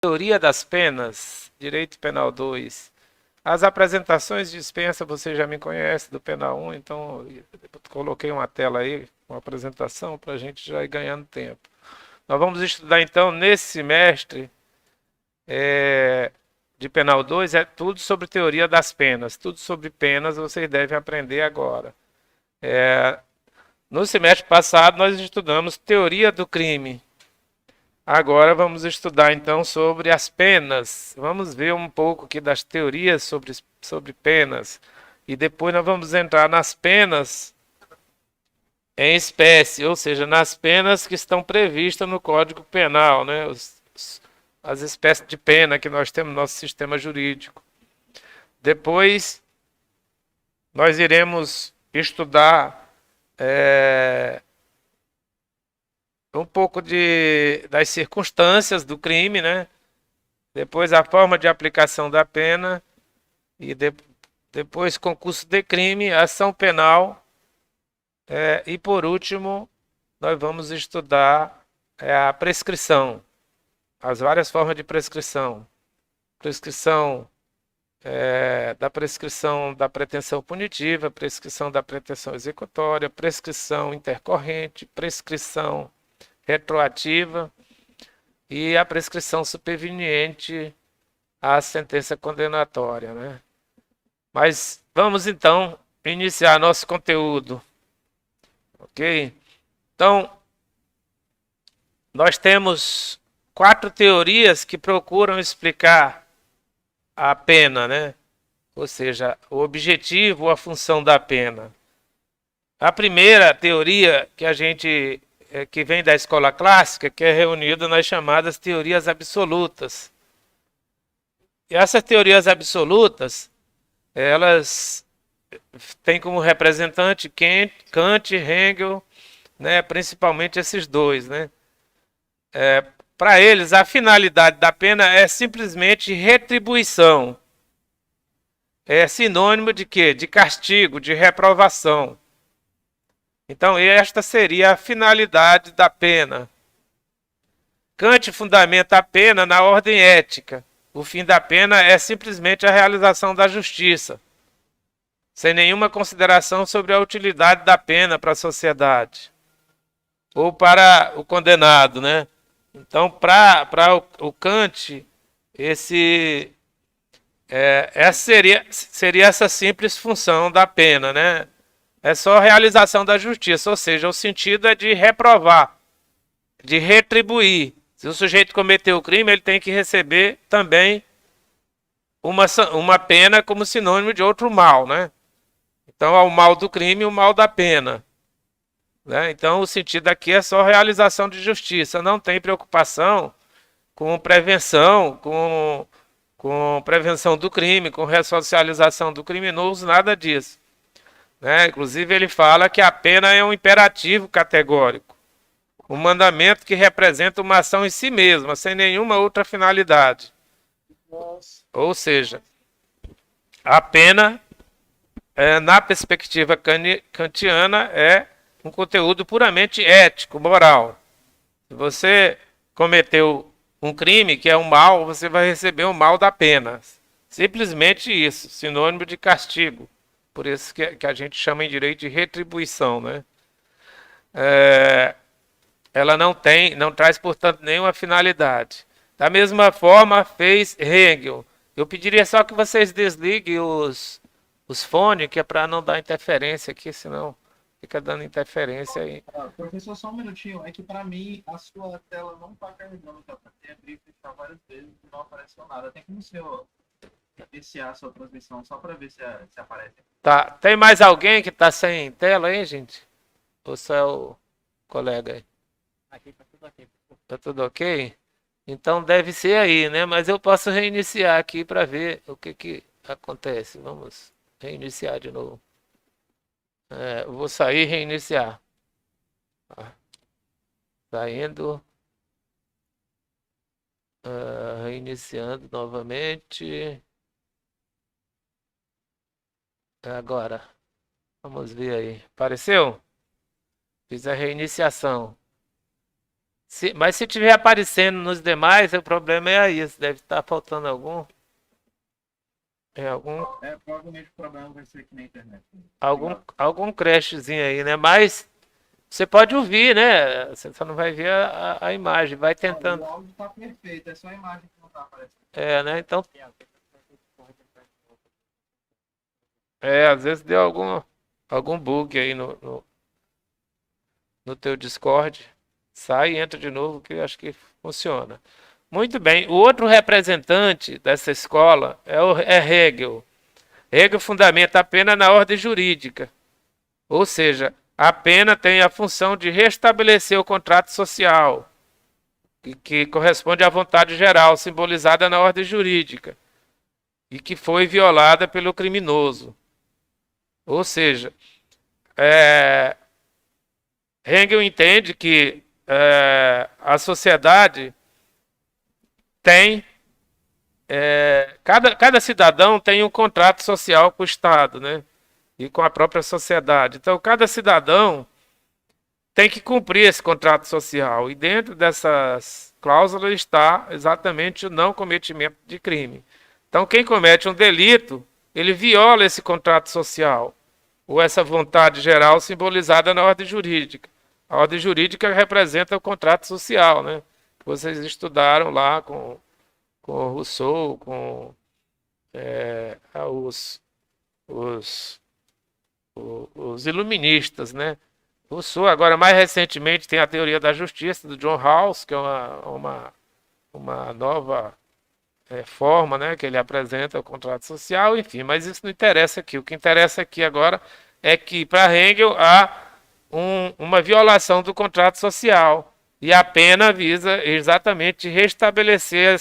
Teoria das penas, Direito Penal 2. As apresentações dispensa, você já me conhece do Penal 1, então eu coloquei uma tela aí, uma apresentação para a gente já ir ganhando tempo. Nós vamos estudar então nesse semestre de Penal 2, é tudo sobre teoria das penas. Tudo sobre penas vocês devem aprender agora. No semestre passado nós estudamos teoria do crime. Agora vamos estudar então sobre as penas. Vamos ver um pouco aqui das teorias sobre penas. E depois nós vamos entrar nas penas em espécie, ou seja, nas penas que estão previstas no Código Penal, né? As espécies de pena que nós temos no nosso sistema jurídico. Depois nós iremos estudar um pouco das circunstâncias do crime, né? Depois a forma de aplicação da pena e depois concurso de crime, ação penal e por último nós vamos estudar a prescrição, as várias formas de prescrição, prescrição da prescrição da pretensão punitiva, prescrição da pretensão executória, prescrição intercorrente, prescrição retroativa e a prescrição superveniente à sentença condenatória, né? Mas vamos então iniciar nosso conteúdo, ok? Então, nós temos 4 teorias que procuram explicar a pena, né? Ou seja, o objetivo ou a função da pena. A primeira teoria que vem da escola clássica, que é reunida nas chamadas teorias absolutas. E essas teorias absolutas, elas têm como representante Kant, Hegel, né, principalmente esses dois, né? Para eles, a finalidade da pena é simplesmente retribuição. É sinônimo de quê? De castigo, de reprovação. Então, esta seria a finalidade da pena. Kant fundamenta a pena na ordem ética. O fim da pena é simplesmente a realização da justiça, sem nenhuma consideração sobre a utilidade da pena para a sociedade ou para o condenado, né? Então, para o Kant, essa seria essa simples função da pena, né? É só a realização da justiça, ou seja, o sentido é de reprovar, de retribuir. Se o sujeito cometeu o crime, ele tem que receber também uma pena como sinônimo de outro mal, né? Então, há o mal do crime e o mal da pena, né? Então, o sentido aqui é só realização de justiça, não tem preocupação com prevenção, com prevenção do crime, com ressocialização do criminoso, nada disso, né? Inclusive, ele fala que a pena é um imperativo categórico, um mandamento que representa uma ação em si mesma, sem nenhuma outra finalidade. Ou seja, a pena, na perspectiva kantiana, é um conteúdo puramente ético, moral. Se você cometeu um crime que é um mal, você vai receber o mal da pena. Simplesmente isso, sinônimo de castigo. Por isso que a gente chama em direito de retribuição, né? Ela não traz, portanto, nenhuma finalidade. Da mesma forma, fez Hegel. Eu pediria só que vocês desliguem os fones, que é para não dar interferência aqui, senão fica dando interferência aí. Professor, só um minutinho. É que para mim a sua tela não está carregando. Já tentei abrir e fechar várias vezes e não apareceu nada. Tem como o senhor iniciar a sua transmissão só para ver se aparece? Tá. Tem mais alguém que está sem tela aí, gente? Ou só é o colega aí? Aqui tá tudo aqui. Tá tudo ok? Então deve ser aí, né? Mas eu posso reiniciar aqui para ver o que acontece. Vamos reiniciar de novo. Eu vou sair e reiniciar. Saindo. Reiniciando novamente. Agora. Vamos ver aí. Apareceu? Fiz a reiniciação. Mas se tiver aparecendo nos demais, o problema é aí. Deve estar faltando algum, Provavelmente o problema vai ser aqui na internet. algum crashzinho aí, né? Mas você pode ouvir, né? Você só não vai ver a imagem. Vai tentando. O áudio tá perfeito, é só a imagem que não tá aparecendo. Né? Então, às vezes deu algum bug aí no teu Discord. Sai e entra de novo, que eu acho que funciona. Muito bem. O outro representante dessa escola é Hegel. Hegel fundamenta a pena na ordem jurídica. Ou seja, a pena tem a função de restabelecer o contrato social, que corresponde à vontade geral, simbolizada na ordem jurídica, e que foi violada pelo criminoso. Ou seja, Hegel entende que a sociedade tem. Cada cidadão tem um contrato social com o Estado, né? E com a própria sociedade. Então, cada cidadão tem que cumprir esse contrato social. E dentro dessas cláusulas está exatamente o não cometimento de crime. Então, quem comete um delito, ele viola esse contrato social, ou essa vontade geral simbolizada na ordem jurídica. A ordem jurídica representa o contrato social, né? Vocês estudaram lá com Rousseau, com os iluministas, né? Rousseau, agora mais recentemente, tem a teoria da justiça do John Rawls, que é uma nova forma, né, que ele apresenta o contrato social, enfim, mas isso não interessa aqui. O que interessa aqui agora é que para Hegel há uma violação do contrato social e a pena visa exatamente restabelecer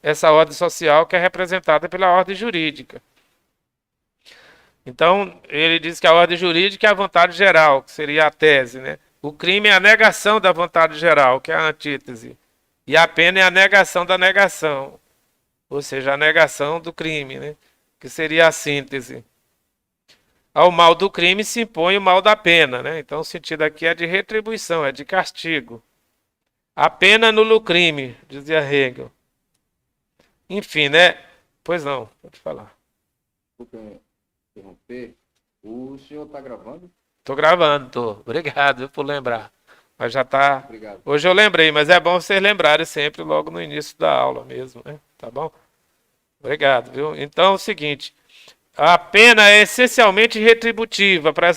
essa ordem social que é representada pela ordem jurídica. Então, ele diz que a ordem jurídica é a vontade geral, que seria a tese, né? O crime é a negação da vontade geral, que é a antítese. E a pena é a negação da negação, ou seja, a negação do crime, né? Que seria a síntese. Ao mal do crime se impõe o mal da pena, né? Então, o sentido aqui é de retribuição, é de castigo. A pena anula o crime, dizia Hegel. Enfim, né? Pois não, pode falar. Desculpa interromper. O senhor está gravando? Tô gravando, tô. Obrigado por lembrar. Mas já tá. Obrigado. Hoje eu lembrei, mas é bom vocês lembrarem sempre logo no início da aula mesmo, né? Tá bom? Obrigado, viu? Então é o seguinte: a pena é essencialmente retributiva para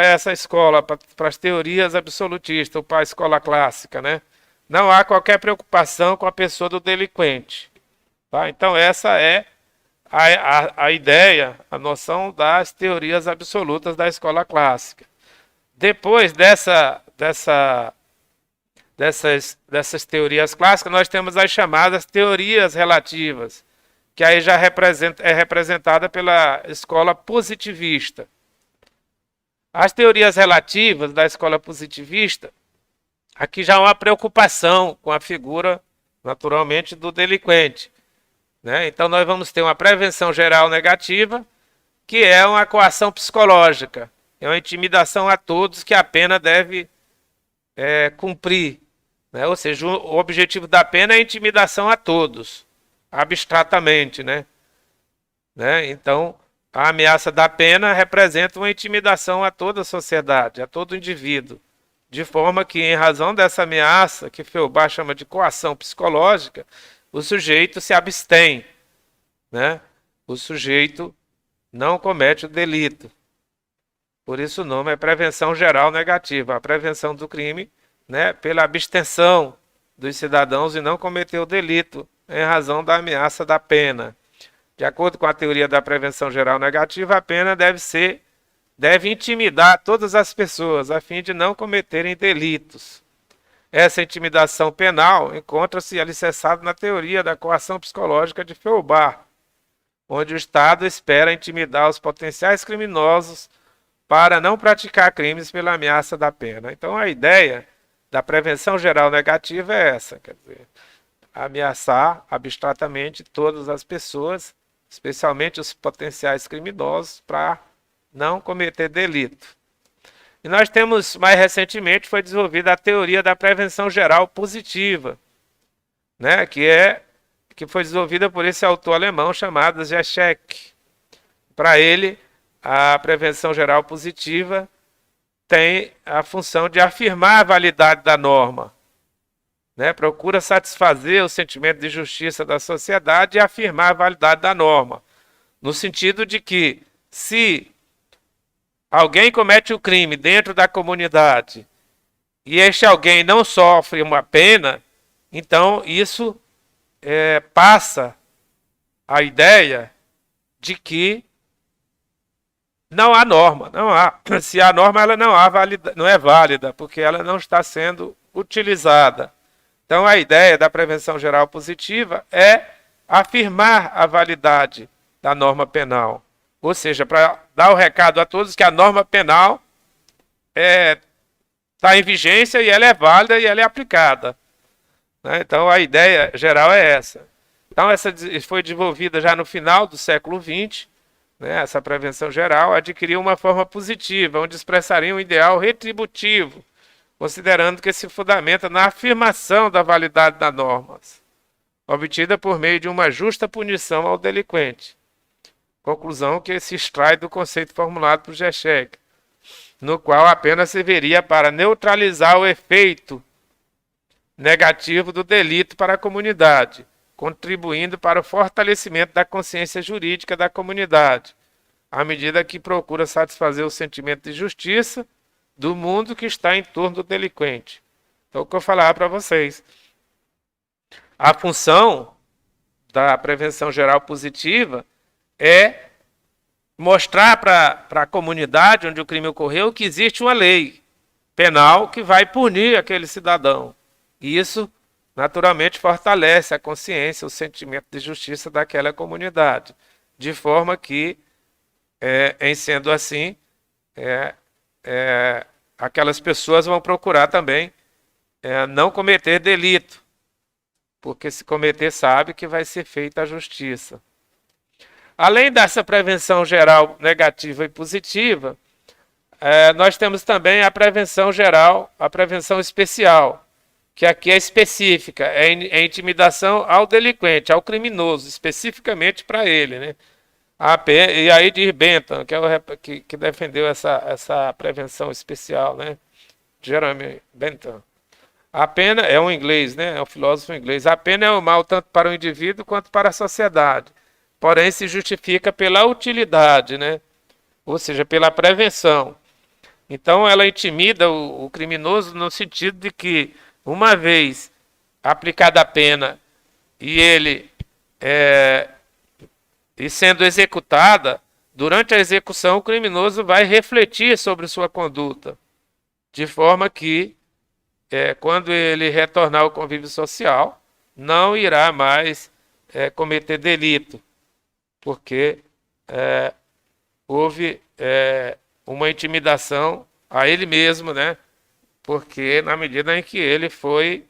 essa escola, para as teorias absolutistas, ou para a escola clássica, né? Não há qualquer preocupação com a pessoa do delinquente. Tá? Então, essa é a ideia, a noção das teorias absolutas da escola clássica. Depois dessas teorias clássicas, nós temos as chamadas teorias relativas, que aí já é representada pela escola positivista. As teorias relativas da escola positivista, aqui já há uma preocupação com a figura, naturalmente, do delinquente. Né? Então, nós vamos ter uma prevenção geral negativa, que é uma coação psicológica, é uma intimidação a todos que a pena deve cumprir. Né? Ou seja, o objetivo da pena é a intimidação a todos, abstratamente. Né? Então, a ameaça da pena representa uma intimidação a toda a sociedade, a todo indivíduo, de forma que, em razão dessa ameaça, que Feuerbach chama de coação psicológica, o sujeito se abstém, né? O sujeito não comete o delito. Por isso o nome é prevenção geral negativa, a prevenção do crime, né, pela abstenção dos cidadãos e não cometer o delito em razão da ameaça da pena. De acordo com a teoria da prevenção geral negativa, a pena deve intimidar todas as pessoas a fim de não cometerem delitos. Essa intimidação penal encontra-se alicerçada na teoria da coação psicológica de Feuerbach, onde o Estado espera intimidar os potenciais criminosos para não praticar crimes pela ameaça da pena. Então, a ideia da prevenção geral negativa é essa, quer dizer, ameaçar abstratamente todas as pessoas, especialmente os potenciais criminosos, para não cometer delito. E nós temos, mais recentemente, foi desenvolvida a teoria da prevenção geral positiva, né? Que foi desenvolvida por esse autor alemão chamado Zizek. Para ele, a prevenção geral positiva tem a função de afirmar a validade da norma, né? Procura satisfazer o sentimento de justiça da sociedade e afirmar a validade da norma, no sentido de que, se alguém comete o crime dentro da comunidade e este alguém não sofre uma pena, então isso passa a ideia de que não há norma. Se há norma, ela não é válida, porque ela não está sendo utilizada. Então, a ideia da prevenção geral positiva é afirmar a validade da norma penal. Ou seja, para dar o recado a todos que a norma penal está em vigência e ela é válida e ela é aplicada, né? Então, a ideia geral é essa. Então, essa foi desenvolvida já no final do século XX, né? Essa prevenção geral adquiriu uma forma positiva, onde expressaria um ideal retributivo, considerando que se fundamenta na afirmação da validade das normas, obtida por meio de uma justa punição ao delinquente. Conclusão que se extrai do conceito formulado por Zizek, no qual a pena serviria para neutralizar o efeito negativo do delito para a comunidade, contribuindo para o fortalecimento da consciência jurídica da comunidade, à medida que procura satisfazer o sentimento de justiça do mundo que está em torno do delinquente. Então, o que eu falava para vocês, a função da prevenção geral positiva é mostrar para a comunidade onde o crime ocorreu que existe uma lei penal que vai punir aquele cidadão. E isso, naturalmente, fortalece a consciência, o sentimento de justiça daquela comunidade. De forma que, em sendo assim, aquelas pessoas vão procurar também não cometer delito, porque se cometer sabe que vai ser feita a justiça. Além dessa prevenção geral negativa e positiva, nós temos também a prevenção geral, a prevenção especial, que aqui é específica, é intimidação ao delinquente, ao criminoso, especificamente para ele, né? E aí diz Bentham, que é que defendeu essa prevenção especial, né? Jeremy Bentham. A pena é um inglês, né? É um filósofo inglês. A pena é um mal tanto para o indivíduo quanto para a sociedade. Porém, se justifica pela utilidade, né? Ou seja, pela prevenção. Então, ela intimida o criminoso no sentido de que, uma vez aplicada a pena e ele sendo executada, durante a execução o criminoso vai refletir sobre sua conduta, de forma que, quando ele retornar ao convívio social, não irá mais cometer delito, porque houve uma intimidação a ele mesmo, né? Porque na medida em que ele foi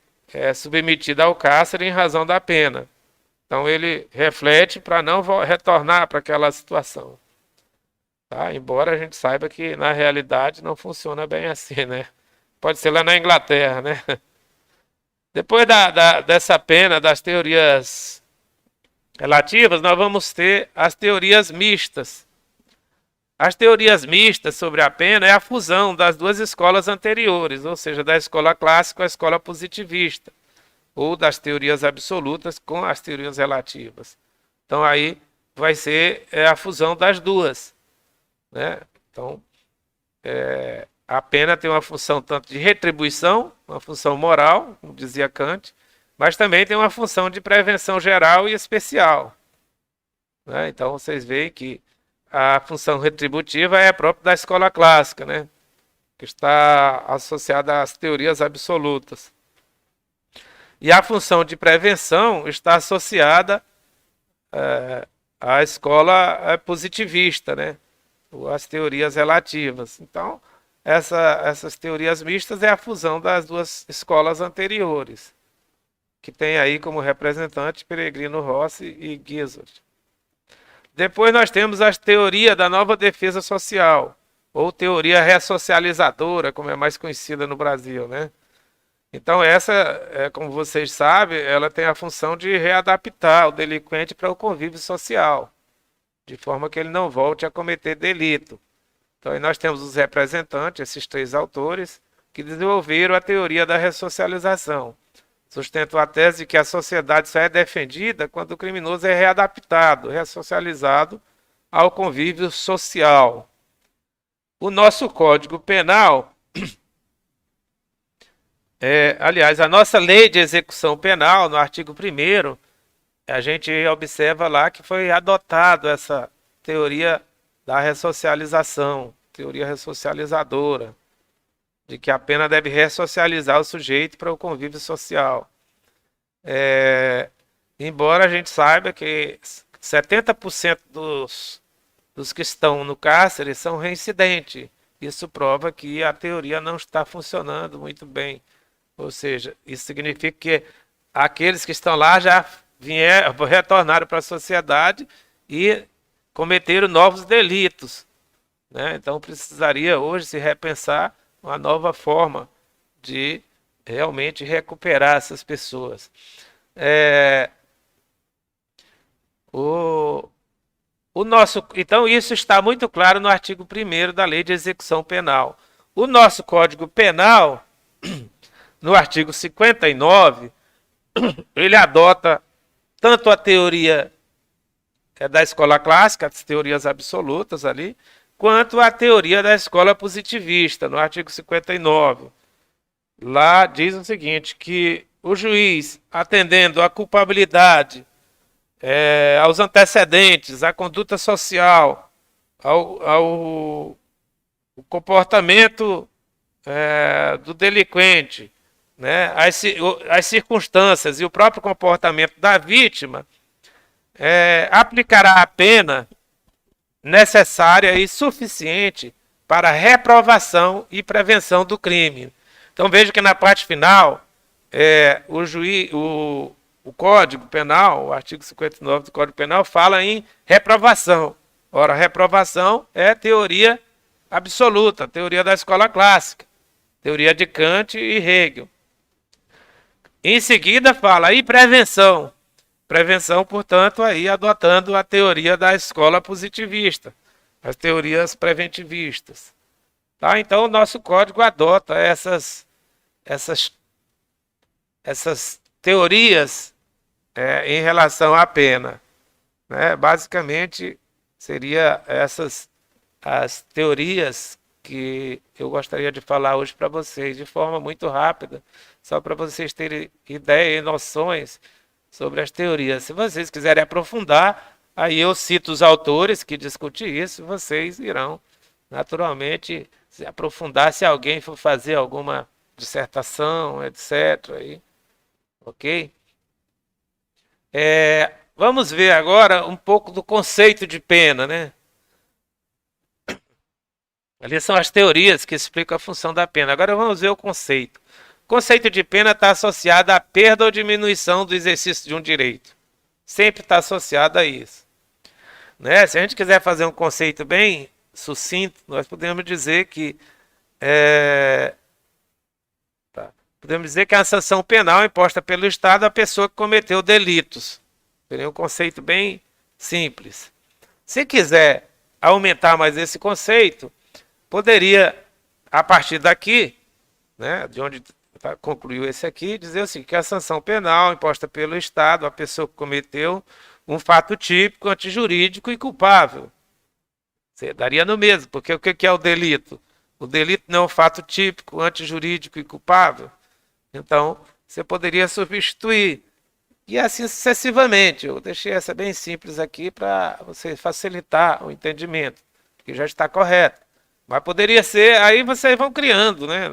submetido ao cárcere em razão da pena. Então ele reflete para não retornar para aquela situação. Tá? Embora a gente saiba que na realidade não funciona bem assim, né? Pode ser lá na Inglaterra, né? Depois dessa pena, das teorias relativas, nós vamos ter as teorias mistas. As teorias mistas sobre a pena é a fusão das duas escolas anteriores, ou seja, da escola clássica com a escola positivista, ou das teorias absolutas com as teorias relativas. Então aí vai ser a fusão das duas, né? Então, a pena tem uma função tanto de retribuição, uma função moral, como dizia Kant, mas também tem uma função de prevenção geral e especial, né? Então vocês veem que a função retributiva é própria da escola clássica, né? Que está associada às teorias absolutas. E a função de prevenção está associada à escola positivista, né? Às teorias relativas. Então, essas teorias mistas é a fusão das duas escolas anteriores, que tem aí como representante Peregrino Rossi e Guizot. Depois nós temos as teorias da nova defesa social, ou teoria ressocializadora, como é mais conhecida no Brasil, né? Então essa, como vocês sabem, ela tem a função de readaptar o delinquente para o convívio social, de forma que ele não volte a cometer delito. Então aí nós temos os representantes, esses três autores, que desenvolveram a teoria da ressocialização. Sustentam a tese de que a sociedade só é defendida quando o criminoso é readaptado, ressocializado ao convívio social. O nosso Código Penal, aliás, a nossa Lei de Execução Penal, no artigo 1º, a gente observa lá que foi adotado essa teoria da ressocialização, teoria ressocializadora, de que a pena deve ressocializar o sujeito para o convívio social. Embora a gente saiba que 70% dos que estão no cárcere são reincidentes. Isso prova que a teoria não está funcionando muito bem. Ou seja, isso significa que aqueles que estão lá já retornaram para a sociedade e cometeram novos delitos, né? Então precisaria hoje se repensar uma nova forma de realmente recuperar essas pessoas. Então isso está muito claro no artigo 1º da Lei de Execução Penal. O nosso Código Penal, no artigo 59, ele adota tanto a teoria da escola clássica, as teorias absolutas ali, quanto a teoria da escola positivista, no artigo 59. Lá diz o seguinte, que o juiz, atendendo à culpabilidade, aos antecedentes, à conduta social, ao comportamento do delinquente, né, as circunstâncias e o próprio comportamento da vítima, aplicará a pena necessária e suficiente para a reprovação e prevenção do crime. Então veja que na parte final, o Código Penal, o artigo 59 do Código Penal, fala em reprovação. Ora, reprovação é teoria absoluta, teoria da escola clássica, teoria de Kant e Hegel. Em seguida fala em prevenção. Prevenção, portanto, aí adotando a teoria da escola positivista, as teorias preventivistas. Tá? Então, o nosso código adota essas teorias em relação à pena, né? Basicamente, seria essas as teorias que eu gostaria de falar hoje para vocês, de forma muito rápida, só para vocês terem ideia e noções sobre as teorias. Se vocês quiserem aprofundar, aí eu cito os autores que discutem isso, vocês irão naturalmente se aprofundar se alguém for fazer alguma dissertação, etc. Aí, ok? Vamos ver agora um pouco do conceito de pena, né? Ali são as teorias que explicam a função da pena. Agora vamos ver o conceito. O conceito de pena está associado à perda ou diminuição do exercício de um direito. Sempre está associado a isso, né? Se a gente quiser fazer um conceito bem sucinto, nós podemos dizer que podemos dizer que a sanção penal imposta pelo Estado à pessoa que cometeu delitos. Seria um conceito bem simples. Se quiser aumentar mais esse conceito, poderia, a partir daqui, né, de onde concluiu esse aqui, dizer assim, que a sanção penal imposta pelo Estado à pessoa que cometeu um fato típico, antijurídico e culpável. Você daria no mesmo, porque o que é o delito? O delito não é um fato típico, antijurídico e culpável. Então, você poderia substituir. E assim sucessivamente. Eu deixei essa bem simples aqui para você facilitar o entendimento, que já está correto. Mas poderia ser, aí vocês vão criando, né?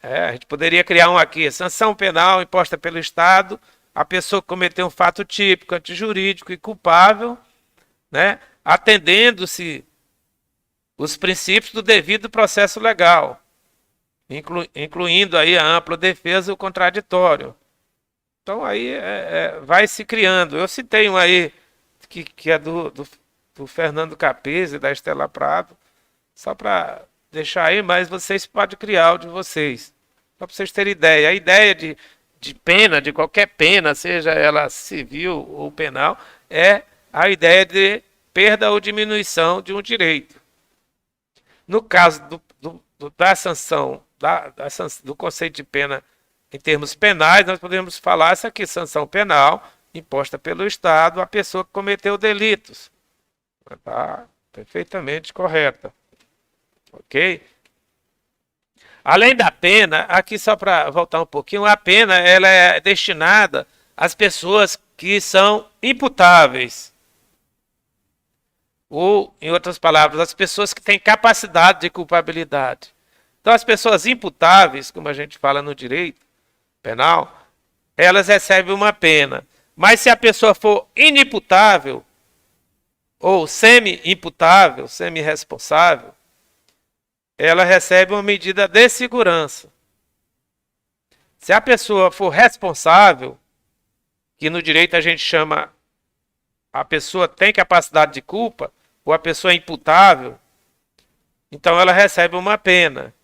A gente poderia criar um aqui, sanção penal imposta pelo Estado, a pessoa que cometeu um fato típico, antijurídico e culpável, né? Atendendo-se os princípios do devido processo legal, incluindo aí a ampla defesa e o contraditório. Então aí vai se criando. Eu citei um aí que é do Fernando Capese, da Estela Prado, Só para deixar aí, mas vocês podem criar o de vocês. Só para vocês terem ideia. A ideia de pena, de qualquer pena, seja ela civil ou penal, é a ideia de perda ou diminuição de um direito. No caso da sanção, do conceito de pena em termos penais, nós podemos falar essa aqui, sanção penal imposta pelo Estado à pessoa que cometeu delitos. Está perfeitamente correta. Ok? Além da pena, aqui só para voltar um pouquinho, a pena ela é destinada às pessoas que são imputáveis. Ou, em outras palavras, as pessoas que têm capacidade de culpabilidade. Então, as pessoas imputáveis, como a gente fala no direito penal, elas recebem uma pena. Mas se a pessoa for inimputável, ou semi-imputável, semi-responsável, ela recebe uma medida de segurança. Se a pessoa for responsável, que no direito a gente chama, a pessoa tem capacidade de culpa, ou a pessoa é imputável, então ela recebe uma pena.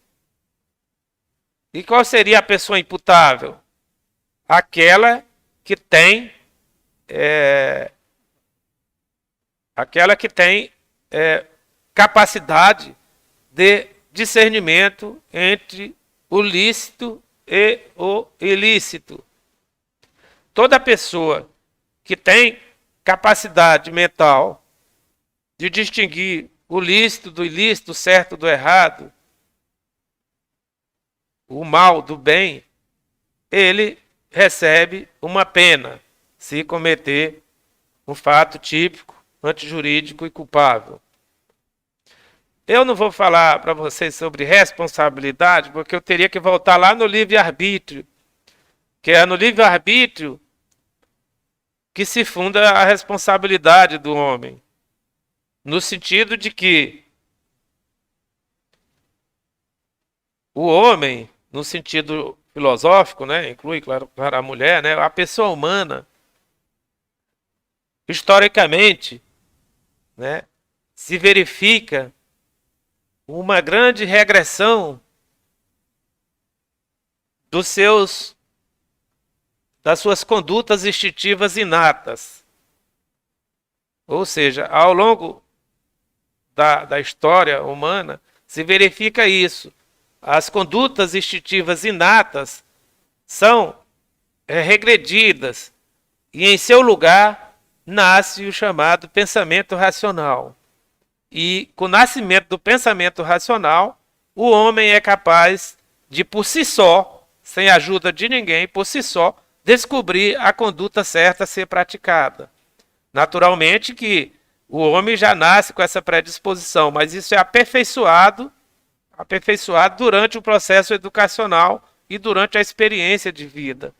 E qual seria a pessoa imputável? Aquela que tem capacidade de discernimento entre o lícito e o ilícito. Toda pessoa que tem capacidade mental de distinguir o lícito do ilícito, o certo do errado, o mal do bem, ele recebe uma pena se cometer um fato típico, antijurídico e culpável. Eu não vou falar para vocês sobre responsabilidade, porque eu teria que voltar lá no livre-arbítrio, que é no livre-arbítrio que se funda a responsabilidade do homem. No sentido de que o homem, no sentido filosófico, né, inclui, claro, a mulher, né, a pessoa humana, historicamente, né, se verifica uma grande regressão das suas condutas instintivas inatas. Ou seja, ao longo da história humana, se verifica isso. As condutas instintivas inatas são regredidas e, em seu lugar, nasce o chamado pensamento racional. E, com o nascimento do pensamento racional, o homem é capaz de, por si só, sem ajuda de ninguém, por si só, descobrir a conduta certa a ser praticada. Naturalmente que o homem já nasce com essa predisposição, mas isso é aperfeiçoado durante o processo educacional e durante a experiência de vida.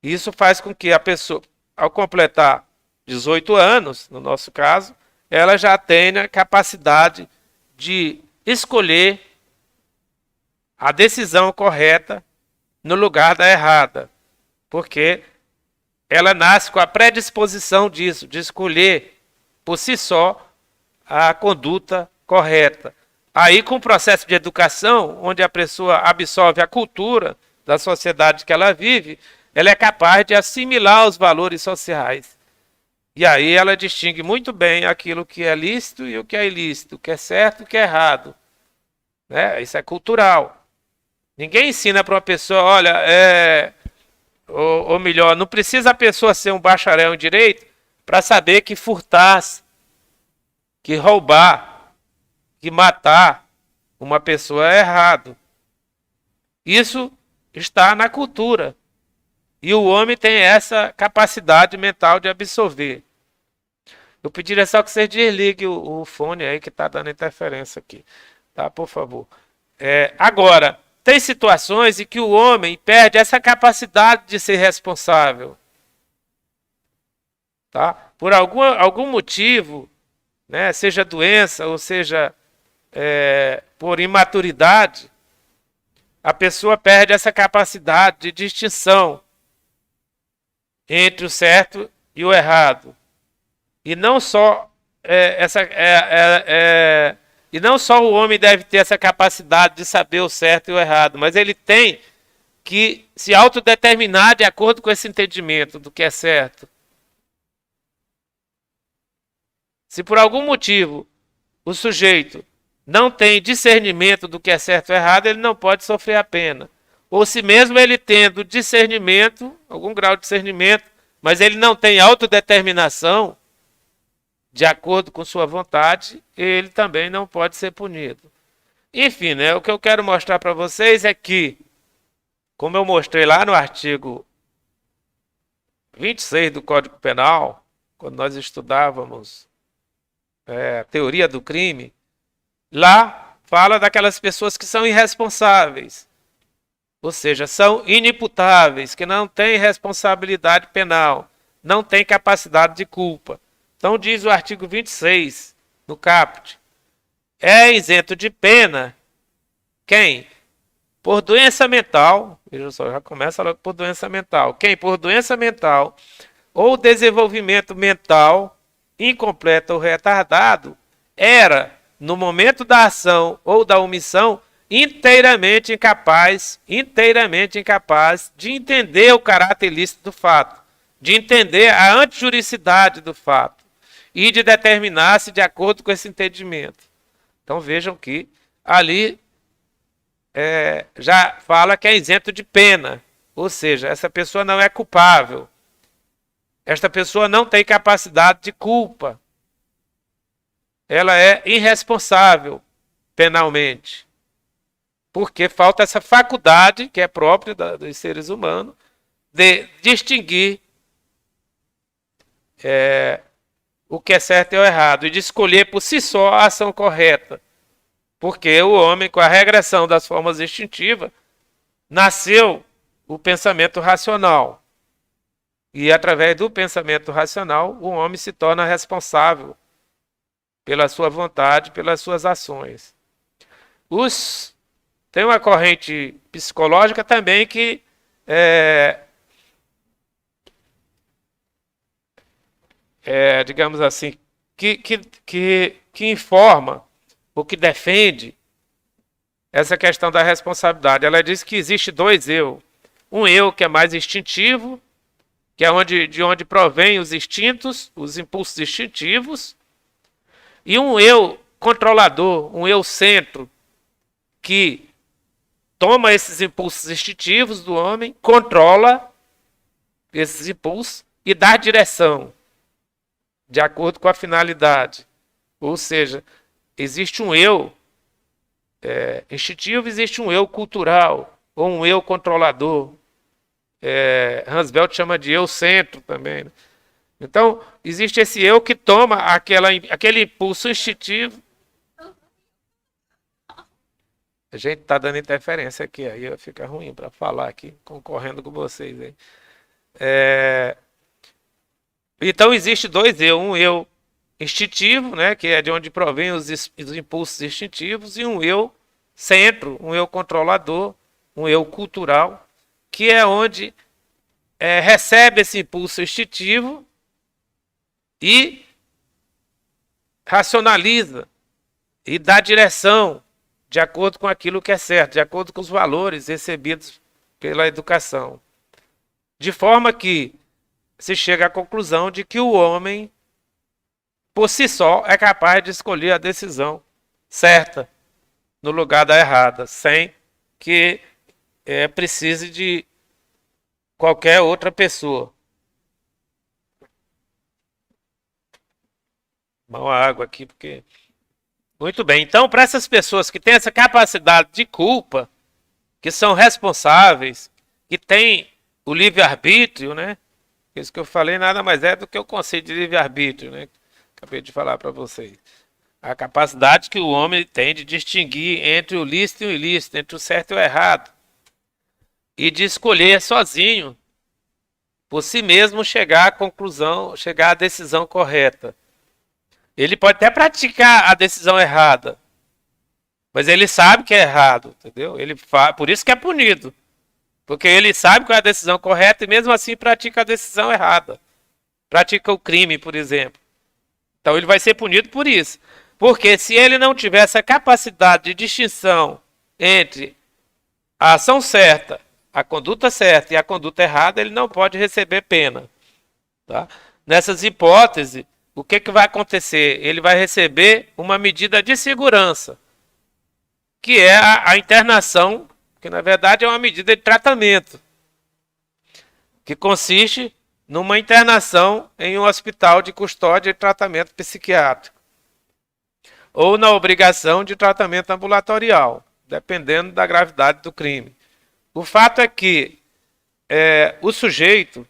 Isso faz com que a pessoa, ao completar 18 anos, no nosso caso, ela já tenha capacidade de escolher a decisão correta no lugar da errada, porque ela nasce com a predisposição disso, de escolher por si só a conduta correta. Aí, com o processo de educação, onde a pessoa absorve a cultura da sociedade que ela vive, ela é capaz de assimilar os valores sociais. E aí ela distingue muito bem aquilo que é lícito e o que é ilícito, o que é certo e o que é errado. Né? Isso é cultural. Ninguém ensina para uma pessoa, olha, ou melhor, não precisa a pessoa ser um bacharel em direito para saber que furtar, que roubar, que matar uma pessoa é errado. Isso está na cultura. E o homem tem essa capacidade mental de absorver. Eu pediria só que você desligue o fone aí que está dando interferência aqui. Tá, por favor. Agora, tem situações em que o homem perde essa capacidade de ser responsável. Tá? Por algum motivo, né, seja doença ou seja por imaturidade, a pessoa perde essa capacidade de distinção entre o certo e o errado. E não só E não só o homem deve ter essa capacidade de saber o certo e o errado, mas ele tem que se autodeterminar de acordo com esse entendimento do que é certo. Se por algum motivo o sujeito não tem discernimento do que é certo ou errado, ele não pode sofrer a pena. Ou se mesmo ele tendo discernimento, algum grau de discernimento, mas ele não tem autodeterminação, de acordo com sua vontade, ele também não pode ser punido. Enfim, né, o que eu quero mostrar para vocês é que, como eu mostrei lá no artigo 26 do Código Penal, quando nós estudávamos a teoria do crime, lá fala daquelas pessoas que são irresponsáveis, ou seja, são inimputáveis, que não têm responsabilidade penal, não têm capacidade de culpa. Então diz o artigo 26 no caput: é isento de pena quem? Por doença mental, veja só, já começa logo por doença mental. Quem por doença mental ou desenvolvimento mental incompleto ou retardado era, no momento da ação ou da omissão, inteiramente incapaz de entender o caráter ilícito do fato, de entender a antijuricidade do fato e de determinar-se de acordo com esse entendimento. Então vejam que ali já fala que é isento de pena, ou seja, essa pessoa não é culpável, esta pessoa não tem capacidade de culpa, ela é irresponsável penalmente, porque falta essa faculdade que é própria dos seres humanos de distinguir o que é certo e o errado e de escolher por si só a ação correta. Porque o homem, com a regressão das formas instintivas, nasceu o pensamento racional. E através do pensamento racional, o homem se torna responsável pela sua vontade, pelas suas ações. Tem uma corrente psicológica também que digamos assim, que informa ou que defende essa questão da responsabilidade. Ela diz que existe dois eu. Um eu que é mais instintivo, que é de onde provém os instintos, os impulsos instintivos, e um eu controlador, um eu centro, que toma esses impulsos instintivos do homem, controla esses impulsos e dá direção de acordo com a finalidade. Ou seja, existe um eu instintivo, existe um eu cultural, ou um eu controlador. Roosevelt chama de eu centro também. Né? Então, existe esse eu que toma aquele impulso instintivo. A gente está dando interferência aqui, aí fica ruim para falar aqui, concorrendo com vocês. Aí. Então, existe dois eu. Um eu instintivo, né, que é de onde provém os impulsos instintivos, e um eu centro, um eu controlador, um eu cultural, que é onde recebe esse impulso instintivo e racionaliza e dá direção de acordo com aquilo que é certo, de acordo com os valores recebidos pela educação. De forma que se chega à conclusão de que o homem, por si só, é capaz de escolher a decisão certa no lugar da errada, sem que precise de qualquer outra pessoa. Uma água aqui, porque... Muito bem, então para essas pessoas que têm essa capacidade de culpa, que são responsáveis, que têm o livre-arbítrio, né? Isso que eu falei nada mais é do que o conceito de livre-arbítrio, né? Acabei de falar para vocês. A capacidade que o homem tem de distinguir entre o lícito e o ilícito, entre o certo e o errado. E de escolher sozinho, por si mesmo, chegar à conclusão, chegar à decisão correta. Ele pode até praticar a decisão errada, mas ele sabe que é errado, entendeu? Por isso que é punido. Porque ele sabe qual é a decisão correta e mesmo assim pratica a decisão errada. Pratica o crime, por exemplo. Então ele vai ser punido por isso. Porque se ele não tiver essa capacidade de distinção entre a ação certa, a conduta certa e a conduta errada, ele não pode receber pena. Tá? Nessas hipóteses, o que vai acontecer? Ele vai receber uma medida de segurança, que é a internação, que na verdade é uma medida de tratamento, que consiste numa internação em um hospital de custódia e tratamento psiquiátrico, ou na obrigação de tratamento ambulatorial, dependendo da gravidade do crime. O fato é que o sujeito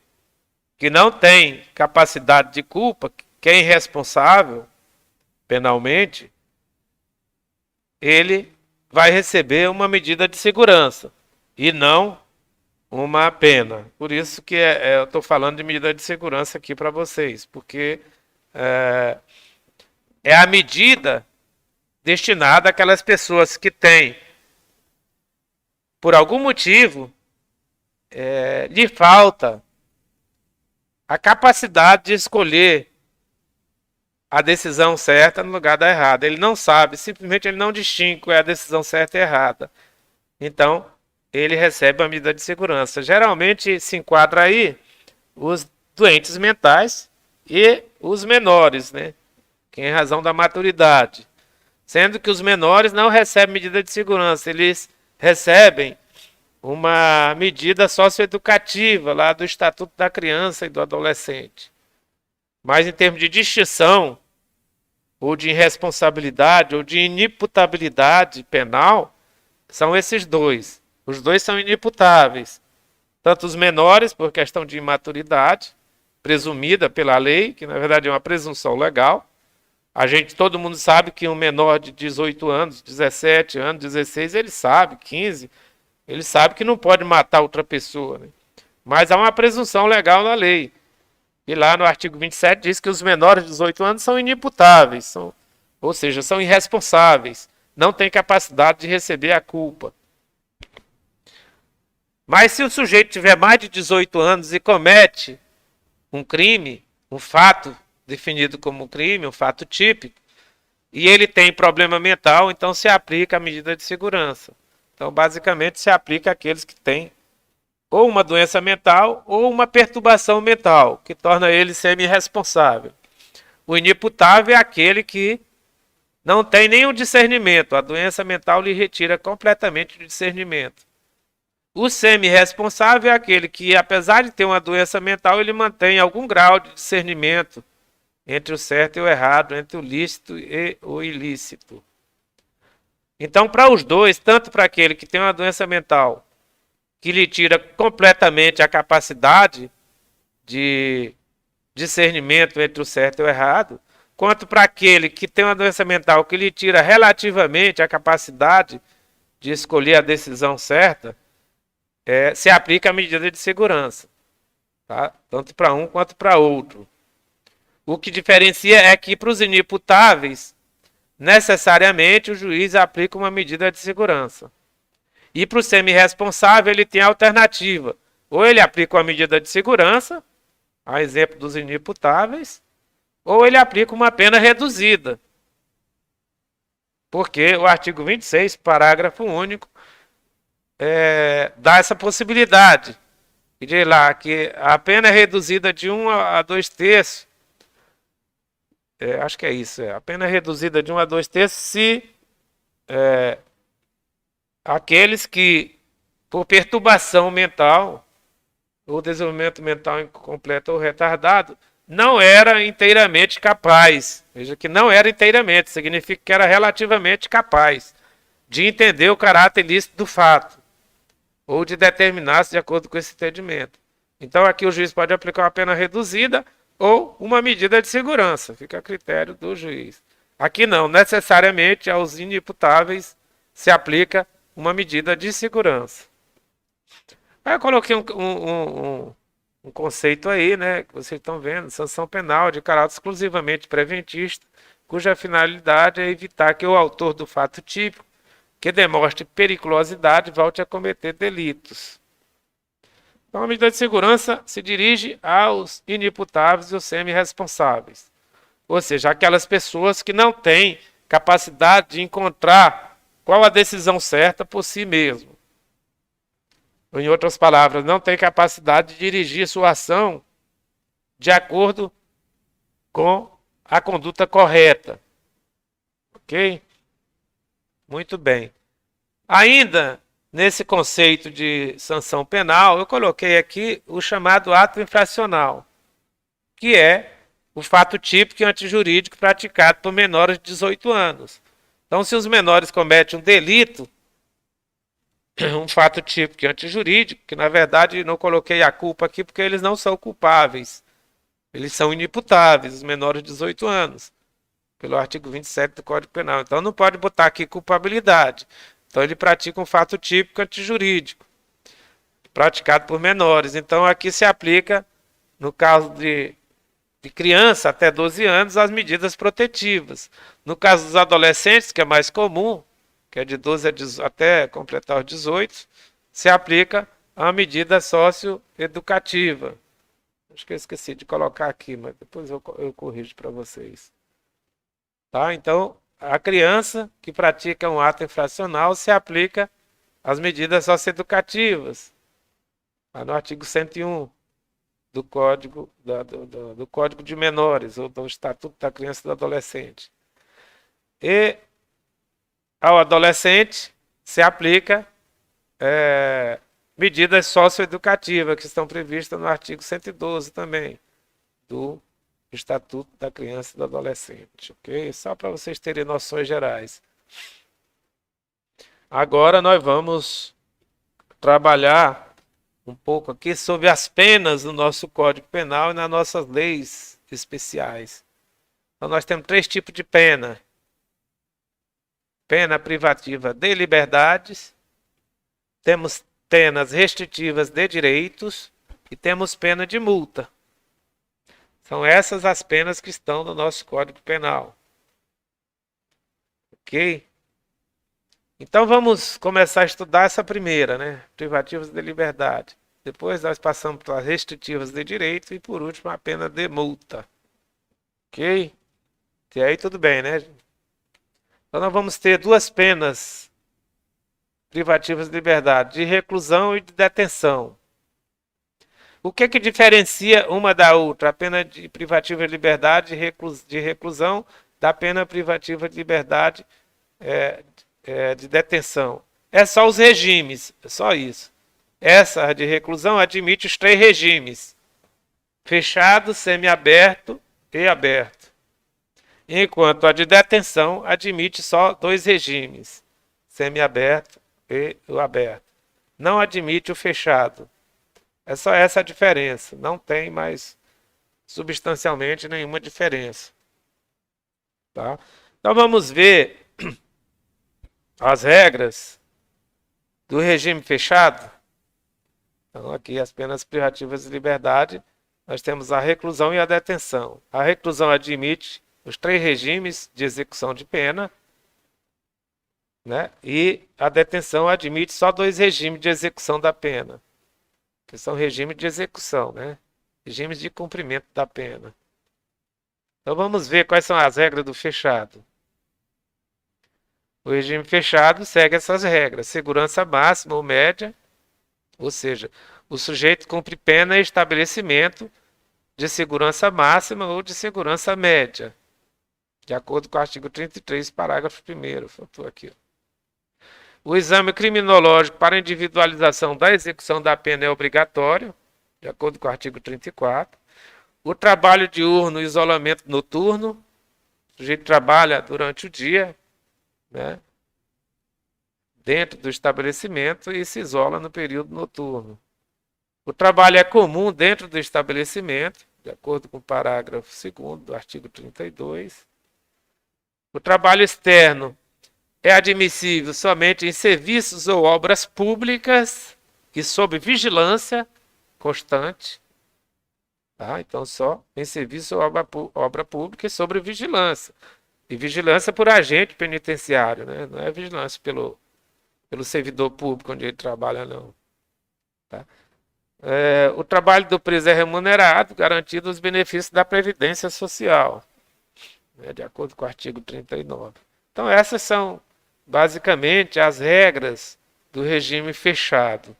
que não tem capacidade de culpa, que é irresponsável penalmente, ele vai receber uma medida de segurança e não uma pena. Por isso que eu estou falando de medida de segurança aqui para vocês, porque é a medida destinada àquelas pessoas que têm, por algum motivo, lhe falta a capacidade de escolher a decisão certa no lugar da errada. Ele não sabe, simplesmente ele não distingue qual é a decisão certa e errada. Então, ele recebe a medida de segurança. Geralmente se enquadra aí os doentes mentais e os menores, né? Que em razão da maturidade. Sendo que os menores não recebem medida de segurança, eles recebem uma medida socioeducativa lá do Estatuto da Criança e do Adolescente. Mas em termos de distinção, ou de irresponsabilidade, ou de inimputabilidade penal, são esses dois. Os dois são inimputáveis. Tanto os menores, por questão de imaturidade, presumida pela lei, que na verdade é uma presunção legal. Todo mundo sabe que um menor de 18 anos, 17 anos, 16, ele sabe, 15, ele sabe que não pode matar outra pessoa, né? Mas há uma presunção legal na lei. E lá no artigo 27 diz que os menores de 18 anos são inimputáveis, ou seja, são irresponsáveis, não têm capacidade de receber a culpa. Mas se o sujeito tiver mais de 18 anos e comete um crime, um fato definido como crime, um fato típico, e ele tem problema mental, então se aplica a medida de segurança. Então, basicamente, se aplica àqueles que têm ou uma doença mental ou uma perturbação mental, que torna ele semi-responsável. O inimputável é aquele que não tem nenhum discernimento. A doença mental lhe retira completamente o discernimento. O semi-responsável é aquele que, apesar de ter uma doença mental, ele mantém algum grau de discernimento entre o certo e o errado, entre o lícito e o ilícito. Então, para os dois, tanto para aquele que tem uma doença mental, que lhe tira completamente a capacidade de discernimento entre o certo e o errado, quanto para aquele que tem uma doença mental que lhe tira relativamente a capacidade de escolher a decisão certa, se aplica a medida de segurança, tá? Tanto para um quanto para outro. O que diferencia é que para os inimputáveis, necessariamente o juiz aplica uma medida de segurança. E para o semi-responsável ele tem a alternativa. Ou ele aplica uma medida de segurança, a exemplo dos inimputáveis, ou ele aplica uma pena reduzida. Porque o artigo 26, parágrafo único, dá essa possibilidade. E diz lá que a pena é reduzida de 1 a 2 terços. Acho que é isso. A pena é reduzida de 1 a 2 terços se aqueles que, por perturbação mental, ou desenvolvimento mental incompleto ou retardado, não era inteiramente capaz. Veja que não era inteiramente, significa que era relativamente capaz de entender o caráter ilícito do fato, ou de determinar-se de acordo com esse entendimento. Então aqui o juiz pode aplicar uma pena reduzida ou uma medida de segurança, fica a critério do juiz. Aqui não, necessariamente aos inimputáveis se aplica uma medida de segurança. Aí eu coloquei um conceito aí, né, que vocês estão vendo, sanção penal de caráter exclusivamente preventista, cuja finalidade é evitar que o autor do fato típico, que demonstre periculosidade, volte a cometer delitos. Então, a medida de segurança se dirige aos inimputáveis e os semi-responsáveis. Ou seja, aquelas pessoas que não têm capacidade de encontrar qual a decisão certa por si mesmo. Ou, em outras palavras, não tem capacidade de dirigir sua ação de acordo com a conduta correta. Ok? Muito bem. Ainda nesse conceito de sanção penal, eu coloquei aqui o chamado ato infracional, que é o fato típico e antijurídico praticado por menores de 18 anos. Então, se os menores cometem um delito, um fato típico e antijurídico, que na verdade não coloquei a culpa aqui porque eles não são culpáveis. Eles são inimputáveis, os menores de 18 anos, pelo artigo 27 do Código Penal. Então não pode botar aqui culpabilidade. Então ele pratica um fato típico antijurídico, praticado por menores. Então aqui se aplica, no caso de criança até 12 anos, as medidas protetivas. No caso dos adolescentes, que é mais comum, que é de 12 até completar os 18, se aplica a medida socioeducativa. Acho que eu esqueci de colocar aqui, mas depois eu corrijo para vocês. Tá? Então, a criança que pratica um ato infracional se aplica às medidas socioeducativas. Lá no artigo 101 do Código, do Código de Menores, ou do Estatuto da Criança e do Adolescente. E ao adolescente se aplica medidas socioeducativas que estão previstas no artigo 112 também, do Estatuto da Criança e do Adolescente. Ok? Só para vocês terem noções gerais. Agora nós vamos trabalhar um pouco aqui sobre as penas do nosso Código Penal e nas nossas leis especiais. Então nós temos 3 tipos de pena. Pena privativa de liberdades, temos penas restritivas de direitos e temos pena de multa. São essas as penas que estão no nosso Código Penal. Ok? Então vamos começar a estudar essa primeira, né? Privativas de liberdade. Depois nós passamos para as restritivas de direito e por último a pena de multa. Ok? E aí tudo bem, né? Então nós vamos ter 2 penas privativas de liberdade, de reclusão e de detenção. O que que diferencia uma da outra? A pena de privativa de liberdade de reclusão da pena privativa de liberdade de detenção. É só os regimes, é só isso. Essa de reclusão admite os 3 regimes: fechado, semiaberto e aberto. Enquanto a de detenção admite só 2 regimes: semiaberto e o aberto. Não admite o fechado. É só essa a diferença. Não tem mais substancialmente nenhuma diferença. Tá? Então vamos ver as regras do regime fechado. Então aqui as penas privativas de liberdade, nós temos a reclusão e a detenção. A reclusão admite os 3 regimes de execução de pena, né? E a detenção admite só 2 regimes de execução da pena, que são regimes de execução, né? Regimes de cumprimento da pena. Então vamos ver quais são as regras do fechado. O regime fechado segue essas regras: segurança máxima ou média, ou seja, o sujeito cumpre pena em estabelecimento de segurança máxima ou de segurança média, de acordo com o artigo 33, parágrafo 1º. Faltou aqui. O exame criminológico para individualização da execução da pena é obrigatório, de acordo com o artigo 34. O trabalho diurno e isolamento noturno. O sujeito trabalha durante o dia, né, dentro do estabelecimento e se isola no período noturno. O trabalho é comum dentro do estabelecimento, de acordo com o parágrafo 2º do artigo 32. O trabalho externo é admissível somente em serviços ou obras públicas e sob vigilância constante. Tá? Então, só em serviço ou obra pública e sobre vigilância. E vigilância por agente penitenciário, né? Não é vigilância pelo servidor público onde ele trabalha, não. Tá? O trabalho do preso é remunerado, garantido os benefícios da Previdência Social, né? De acordo com o artigo 39. Então, essas são basicamente as regras do regime fechado.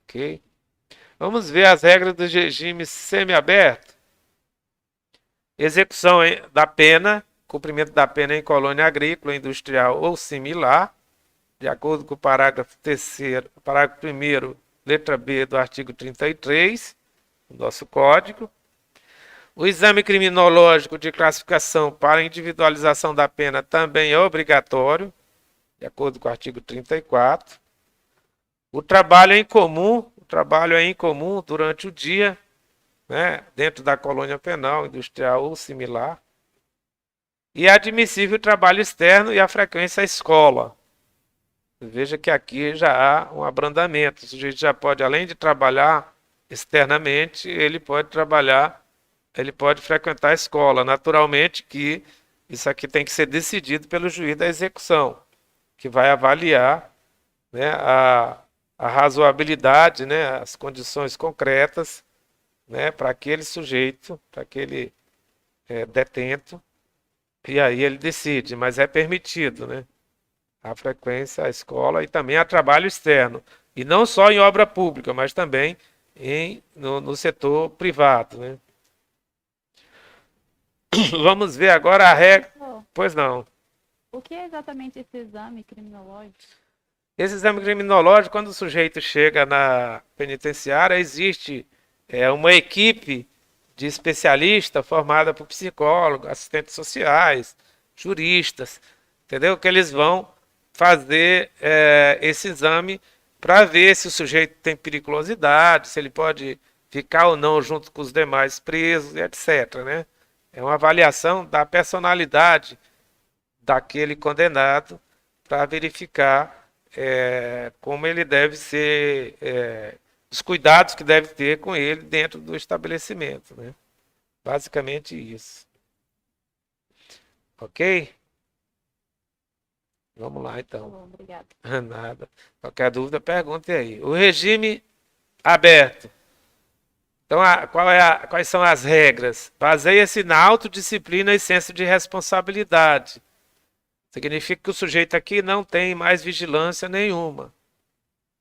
Ok? Vamos ver as regras do regime semiaberto. Execução da pena, cumprimento da pena em colônia agrícola, industrial ou similar, de acordo com o parágrafo 3º, parágrafo 1º, letra B do artigo 33 do nosso Código. O exame criminológico de classificação para individualização da pena também é obrigatório, de acordo com o artigo 34. O trabalho é incomum durante o dia, né, dentro da colônia penal, industrial ou similar. E é admissível o trabalho externo e a frequência à escola. Veja que aqui já há um abrandamento. O sujeito já pode, além de trabalhar externamente, ele pode frequentar a escola. Naturalmente que isso aqui tem que ser decidido pelo juiz da execução, que vai avaliar, né, a razoabilidade, né, as condições concretas, né, para aquele sujeito, para aquele detento, e aí ele decide, mas é permitido, né, a frequência à escola e também a trabalho externo, e não só em obra pública, mas também no setor privado, né. Vamos ver agora a regra. Pois não. O que é exatamente esse exame criminológico? Esse exame criminológico, quando o sujeito chega na penitenciária, existe uma equipe de especialistas formada por psicólogos, assistentes sociais, juristas, entendeu? Que eles vão fazer esse exame para ver se o sujeito tem periculosidade, se ele pode ficar ou não junto com os demais presos, etc., né? É uma avaliação da personalidade daquele condenado para verificar como ele deve ser, os cuidados que deve ter com ele dentro do estabelecimento, né? Basicamente isso. Ok? Vamos lá, então. Bom, obrigada. Nada. Qualquer dúvida, pergunte aí. O regime aberto. Então, quais são as regras? Baseia-se na autodisciplina e senso de responsabilidade. Significa que o sujeito aqui não tem mais vigilância nenhuma,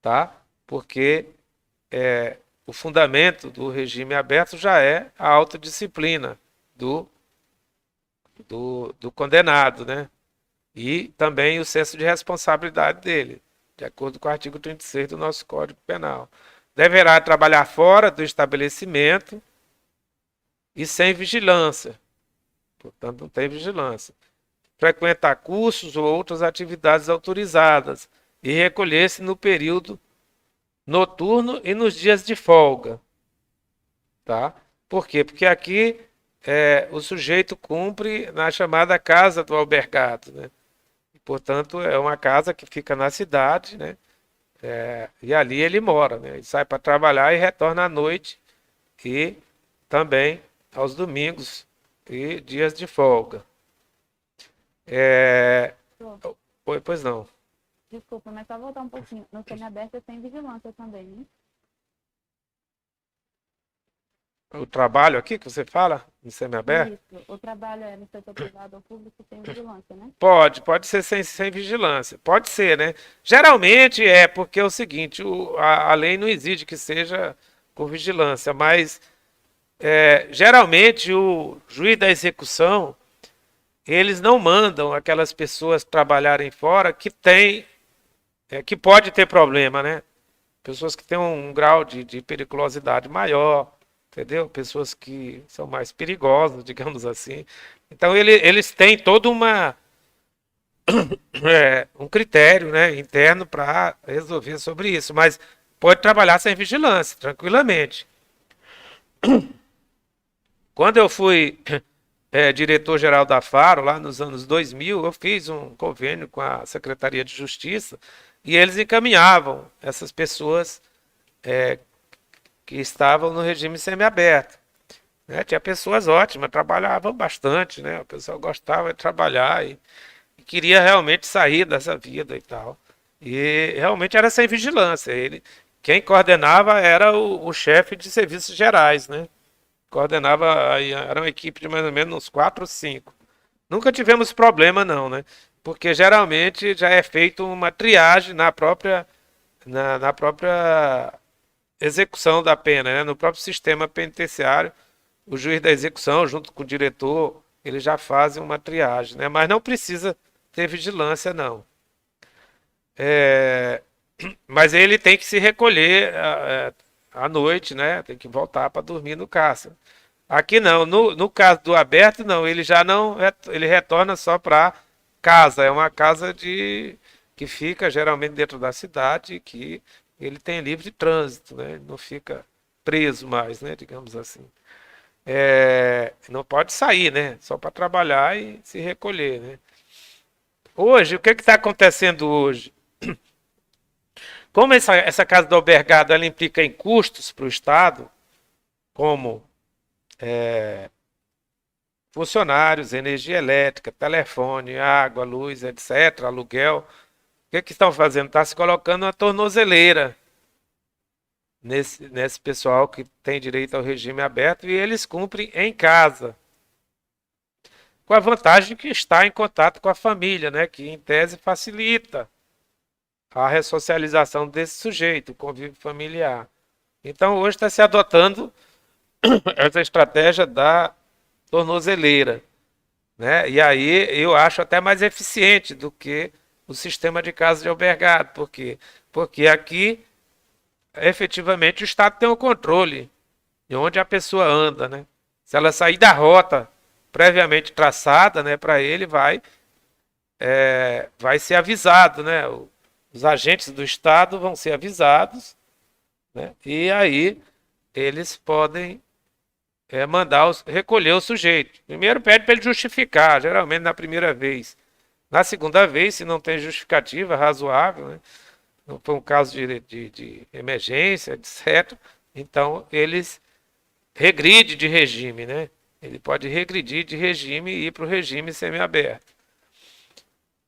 tá? Porque o fundamento do regime aberto já é a autodisciplina do condenado, né? E também o senso de responsabilidade dele, de acordo com o artigo 36 do nosso Código Penal. Deverá trabalhar fora do estabelecimento e sem vigilância. Portanto, não tem vigilância. Frequentar cursos ou outras atividades autorizadas e recolher-se no período noturno e nos dias de folga. Tá? Por quê? Porque aqui o sujeito cumpre na chamada casa do albergado, né? E, portanto, é uma casa que fica na cidade, né? E ali ele mora, né? Ele sai para trabalhar e retorna à noite e também aos domingos e dias de folga. Pois não. Desculpa, mas só voltar um pouquinho. No semiaberto tem vigilância também, né? O trabalho aqui que você fala, no semiaberto? Isso. O trabalho no setor privado ou público tem vigilância, né? Pode ser sem vigilância. Pode ser, né? Geralmente porque é o seguinte, a lei não exige que seja com vigilância, mas geralmente o juiz da execução, eles não mandam aquelas pessoas trabalharem fora que pode ter problema, né? Pessoas que têm um grau de periculosidade maior, entendeu? Pessoas que são mais perigosas, digamos assim. Então, eles têm todo um critério, né, interno para resolver sobre isso, mas pode trabalhar sem vigilância, tranquilamente. Quando eu fui diretor-geral da Faro, lá nos anos 2000, eu fiz um convênio com a Secretaria de Justiça e eles encaminhavam essas pessoas que estavam no regime semiaberto. Né? Tinha pessoas ótimas, trabalhavam bastante, né? O pessoal gostava de trabalhar e queria realmente sair dessa vida e tal. E realmente era sem vigilância. Quem coordenava era o chefe de serviços gerais, né? Coordenava, era uma equipe de mais ou menos uns 4 ou 5. nunca tivemos problema não, né? Porque geralmente já é feito uma triagem na própria execução da pena, né? No próprio sistema penitenciário, o juiz da execução, junto com o diretor, eles já fazem uma triagem, né? Mas não precisa ter vigilância, não. É, mas ele tem que se recolher à noite, né? Tem que voltar para dormir no cárcere. Aqui não, no caso do aberto, não, ele já não, ele retorna só para casa, é uma casa que fica geralmente dentro da cidade, que ele tem livre trânsito, né? Não fica preso mais, né? Digamos assim. Não pode sair, né? Só para trabalhar e se recolher, né? Hoje, o que está acontecendo hoje? Como essa casa do albergado ela implica em custos para o Estado, como funcionários, energia elétrica, telefone, água, luz, etc., aluguel, o que estão fazendo? Está se colocando uma tornozeleira nesse pessoal que tem direito ao regime aberto e eles cumprem em casa. Com a vantagem que está em contato com a família, né? Que em tese facilita a ressocialização desse sujeito, o convívio familiar. Então hoje está se adotando essa estratégia da tornozeleira, né? E aí eu acho até mais eficiente do que o sistema de casa de albergado. Por quê? Porque aqui, efetivamente, o Estado tem o controle de onde a pessoa anda, né? Se ela sair da rota previamente traçada, né, para ele, vai ser avisado, né? Os agentes do Estado vão ser avisados, né? E aí eles podem recolher o sujeito. Primeiro pede para ele justificar, geralmente na primeira vez. Na segunda vez, se não tem justificativa razoável, né? Não foi um caso de emergência, etc. Então, eles regride de regime, né? Ele pode regredir de regime e ir para o regime semiaberto.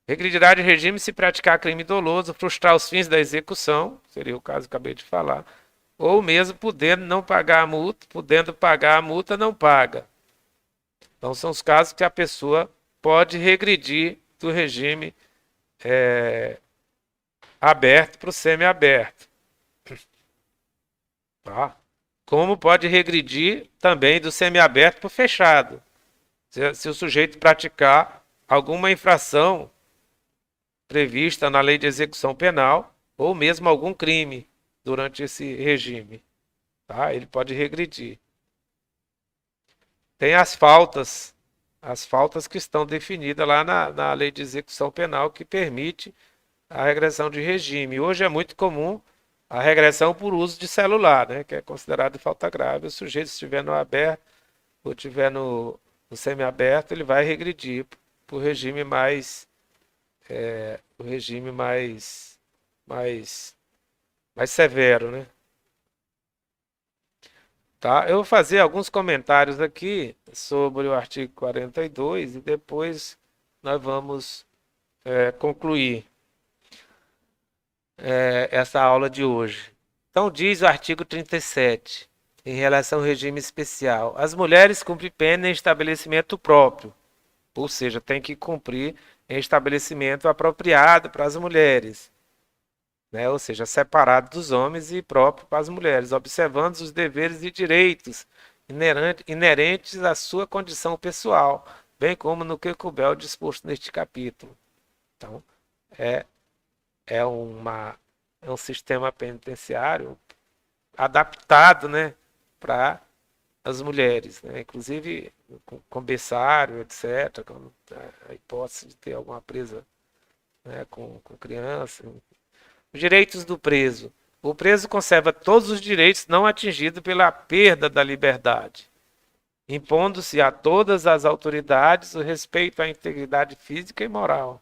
Regredirá de regime se praticar crime doloso, frustrar os fins da execução, seria o caso que acabei de falar, ou mesmo podendo pagar a multa, não paga. Então são os casos que a pessoa pode regredir do regime aberto para o semiaberto. Tá? Como pode regredir também do semiaberto para o fechado. Se o sujeito praticar alguma infração prevista na lei de execução penal ou mesmo algum crime durante esse regime, tá? Ele pode regredir. Tem as faltas que estão definidas lá na lei de execução penal que permite a regressão de regime. Hoje é muito comum a regressão por uso de celular, né, que é considerado falta grave. O sujeito, se estiver no aberto ou estiver no semiaberto, ele vai regredir para o regime mais severo, né? Tá? Eu vou fazer alguns comentários aqui sobre o artigo 42 e depois nós vamos concluir essa aula de hoje. Então diz o artigo 37, em relação ao regime especial. As mulheres cumprem pena em estabelecimento próprio, ou seja, tem que cumprir em estabelecimento apropriado para as mulheres, né? Ou seja, separado dos homens e próprio para as mulheres, observando os deveres e direitos inerentes à sua condição pessoal, bem como no que couber o disposto neste capítulo. Então, é um sistema penitenciário adaptado, né, para as mulheres, né? Inclusive com berçário, etc., com a hipótese de ter alguma presa, né, com criança. Os direitos do preso. O preso conserva todos os direitos não atingidos pela perda da liberdade, impondo-se a todas as autoridades o respeito à integridade física e moral.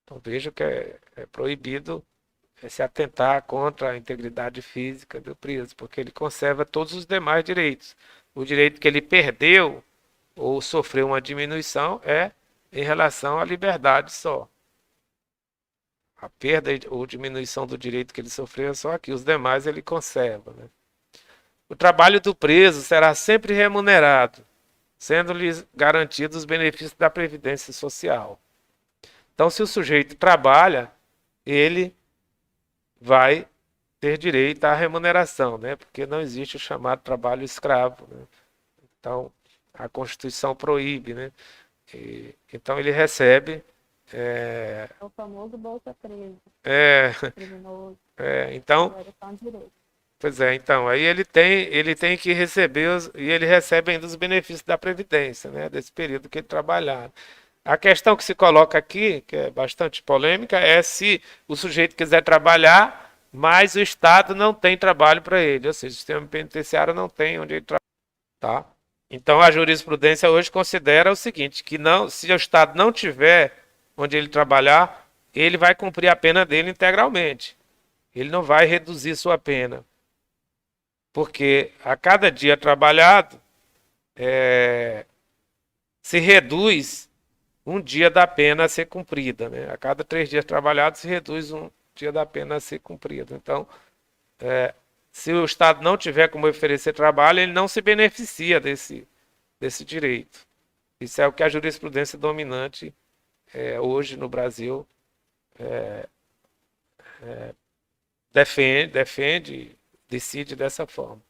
Então veja que é proibido se atentar contra a integridade física do preso, porque ele conserva todos os demais direitos. O direito que ele perdeu ou sofreu uma diminuição é em relação à liberdade só. A perda ou diminuição do direito que ele sofreu é só aqui, os demais ele conserva, né? O trabalho do preso será sempre remunerado, sendo-lhes garantidos os benefícios da Previdência Social. Então, se o sujeito trabalha, ele vai ter direito à remuneração, né? Porque não existe o chamado trabalho escravo, né? Então, a Constituição proíbe, né? Então, ele recebe... É o famoso Bolsa 13, É, criminoso, então, geração de direito. pois é, então, aí ele tem que receber, e ele recebe ainda os benefícios da Previdência, né? Desse período que ele trabalhar. A questão que se coloca aqui, que é bastante polêmica, é se o sujeito quiser trabalhar, mas o Estado não tem trabalho para ele, ou seja, o sistema penitenciário não tem onde ele trabalha, tá? Então a jurisprudência hoje considera o seguinte, que não, se o Estado não tiver onde ele trabalhar, ele vai cumprir a pena dele integralmente. Ele não vai reduzir sua pena. Porque a cada dia trabalhado, se reduz um dia da pena a ser cumprida, né? A cada 3 dias trabalhados se reduz um dia da pena a ser cumprido. Então, se o Estado não tiver como oferecer trabalho, ele não se beneficia desse direito. Isso é o que a jurisprudência dominante hoje no Brasil defende, decide dessa forma.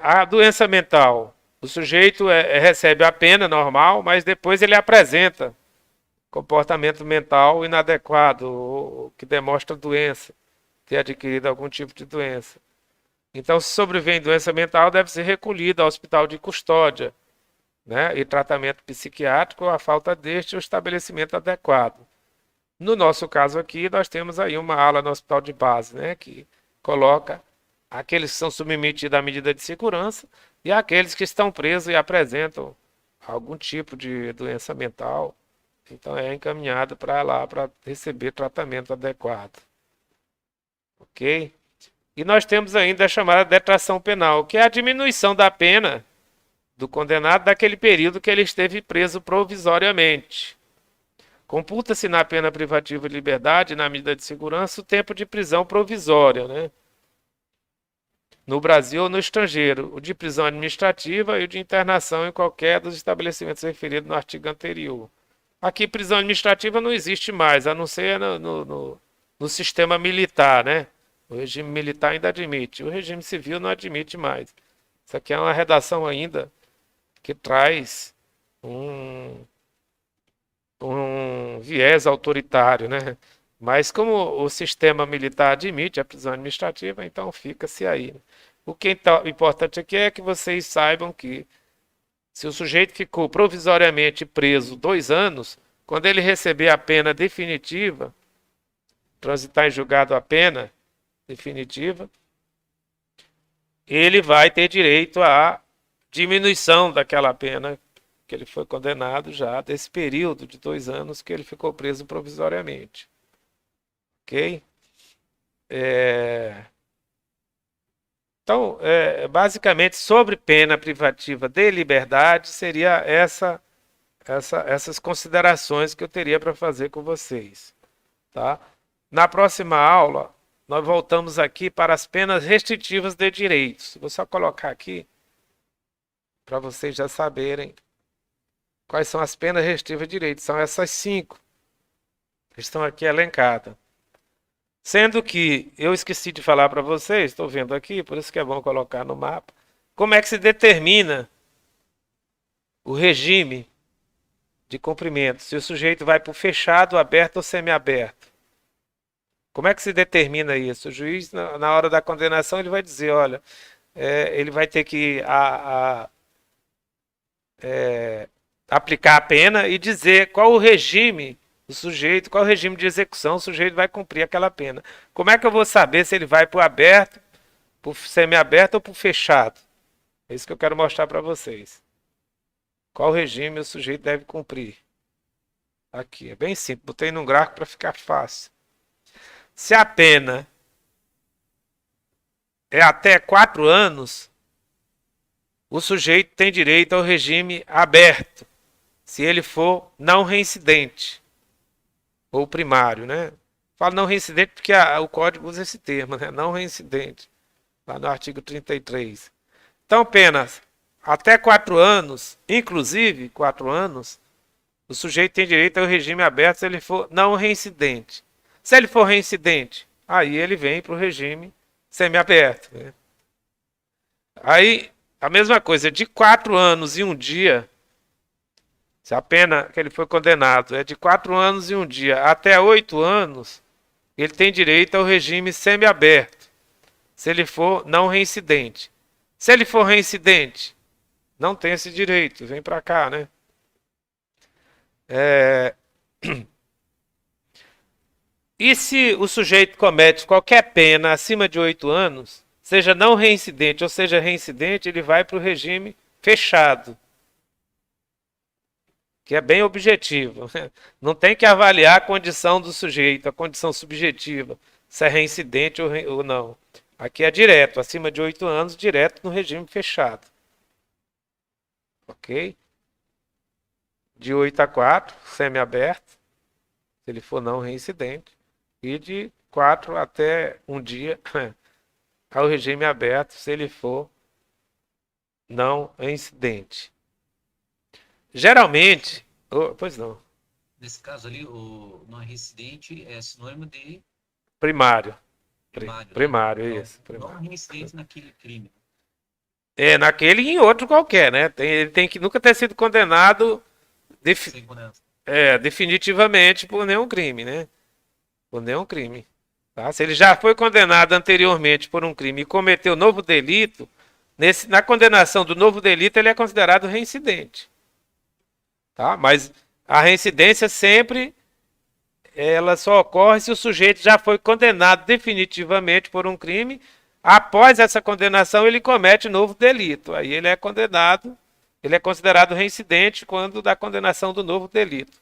A doença mental. O sujeito recebe a pena normal, mas depois ele apresenta comportamento mental inadequado, ou que demonstra doença, ter adquirido algum tipo de doença. Então, se sobrevém doença mental, deve ser recolhido ao hospital de custódia, né? E tratamento psiquiátrico, a falta deste, o estabelecimento adequado. No nosso caso aqui, nós temos aí uma ala no hospital de base, né? Que coloca aqueles que são submetidos à medida de segurança e aqueles que estão presos e apresentam algum tipo de doença mental. Então é encaminhado para lá para receber tratamento adequado. Ok? E nós temos ainda a chamada detração penal, que é a diminuição da pena do condenado daquele período que ele esteve preso provisoriamente. Computa-se na pena privativa de liberdade, na medida de segurança, o tempo de prisão provisória, né? No Brasil ou no estrangeiro, o de prisão administrativa e o de internação em qualquer dos estabelecimentos referidos no artigo anterior. Aqui, prisão administrativa não existe mais, a não ser no sistema militar, né? O regime militar ainda admite, o regime civil não admite mais. Isso aqui é uma redação ainda que traz um viés autoritário, né? Mas como o sistema militar admite a prisão administrativa, então fica-se aí. O que é importante aqui é que vocês saibam que se o sujeito ficou provisoriamente preso 2 anos, quando ele receber a pena definitiva, transitar em julgado a pena definitiva, ele vai ter direito à diminuição daquela pena que ele foi condenado já, desse período de 2 anos que ele ficou preso provisoriamente. Ok? Então, basicamente, sobre pena privativa de liberdade, seria essas considerações que eu teria para fazer com vocês. Tá? Na próxima aula, nós voltamos aqui para as penas restritivas de direitos. Vou só colocar aqui, para vocês já saberem quais são as penas restritivas de direitos. São essas 5 que estão aqui elencadas. Sendo que eu esqueci de falar para vocês, estou vendo aqui, por isso que é bom colocar no mapa, como é que se determina o regime de cumprimento, se o sujeito vai para o fechado, aberto ou semiaberto. Como é que se determina isso? O juiz, na hora da condenação, ele vai dizer, olha, ele vai ter que aplicar a pena e dizer qual o regime do sujeito, qual o regime de execução o sujeito vai cumprir aquela pena. Como é que eu vou saber se ele vai para o aberto, para o semiaberto ou para o fechado? É isso que eu quero mostrar para vocês. Qual regime o sujeito deve cumprir? Aqui, é bem simples, botei num gráfico para ficar fácil. Se a pena é até 4 anos, o sujeito tem direito ao regime aberto, se ele for não reincidente, ou primário, né? Falo não reincidente porque o Código usa esse termo, né? Não reincidente, lá no artigo 33. Então, penas até 4 anos, inclusive 4 anos, o sujeito tem direito ao regime aberto se ele for não reincidente. Se ele for reincidente, aí ele vem para o regime semiaberto, né? Aí, a mesma coisa, de 4 anos e 1 dia, se a pena que ele foi condenado é de 4 anos e 1 dia até 8 anos, ele tem direito ao regime semiaberto, se ele for não reincidente. Se ele for reincidente, não tem esse direito, vem para cá, né? E se o sujeito comete qualquer pena acima de 8 anos, seja não reincidente ou seja reincidente, ele vai para o regime fechado, que é bem objetivo. Não tem que avaliar a condição do sujeito, a condição subjetiva, se é reincidente ou não. Aqui é direto, acima de 8 anos, direto no regime fechado. Ok? De 8 a 4, semiaberto, se ele for não reincidente. E de 4 até 1 dia ao regime aberto, se ele for não reincidente. Geralmente, pois não, Nesse caso ali, o não reincidente é sinônimo de primário. primário, né? Primário, Então, isso. Primário. não reincidente naquele crime. É, naquele e em outro qualquer, né? Ele tem que nunca ter sido condenado Sem condenação. definitivamente por nenhum crime, né? Por nenhum crime. Tá? Se ele já foi condenado anteriormente por um crime e cometeu novo delito, na condenação do novo delito ele é considerado reincidente. Tá? Mas a reincidência sempre ela só ocorre se o sujeito já foi condenado definitivamente por um crime. Após essa condenação, ele comete novo delito. Aí ele é condenado, ele é considerado reincidente quando da condenação do novo delito.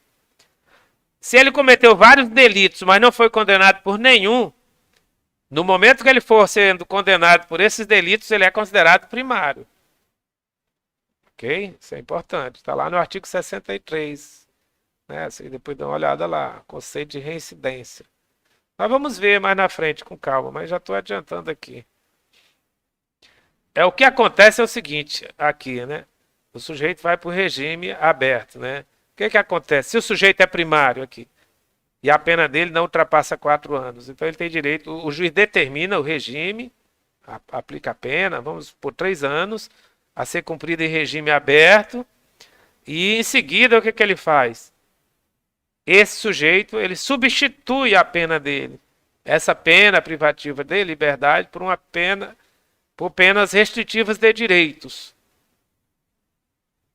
Se ele cometeu vários delitos, mas não foi condenado por nenhum, no momento que ele for sendo condenado por esses delitos, ele é considerado primário. Ok? Isso é importante. Está lá no artigo 63. Né? Você depois dá uma olhada lá. Conceito de reincidência. Nós vamos ver mais na frente com calma, mas já estou adiantando aqui. O que acontece é o seguinte, aqui, né? O sujeito vai para o regime aberto, né? O que acontece? Se o sujeito é primário aqui, e a pena dele não ultrapassa 4 anos, então ele tem direito, o juiz determina o regime, aplica a pena, vamos por 3 anos, a ser cumprida em regime aberto, e em seguida o que ele faz? Esse sujeito, ele substitui a pena dele, essa pena privativa de liberdade por uma pena, por penas restritivas de direitos.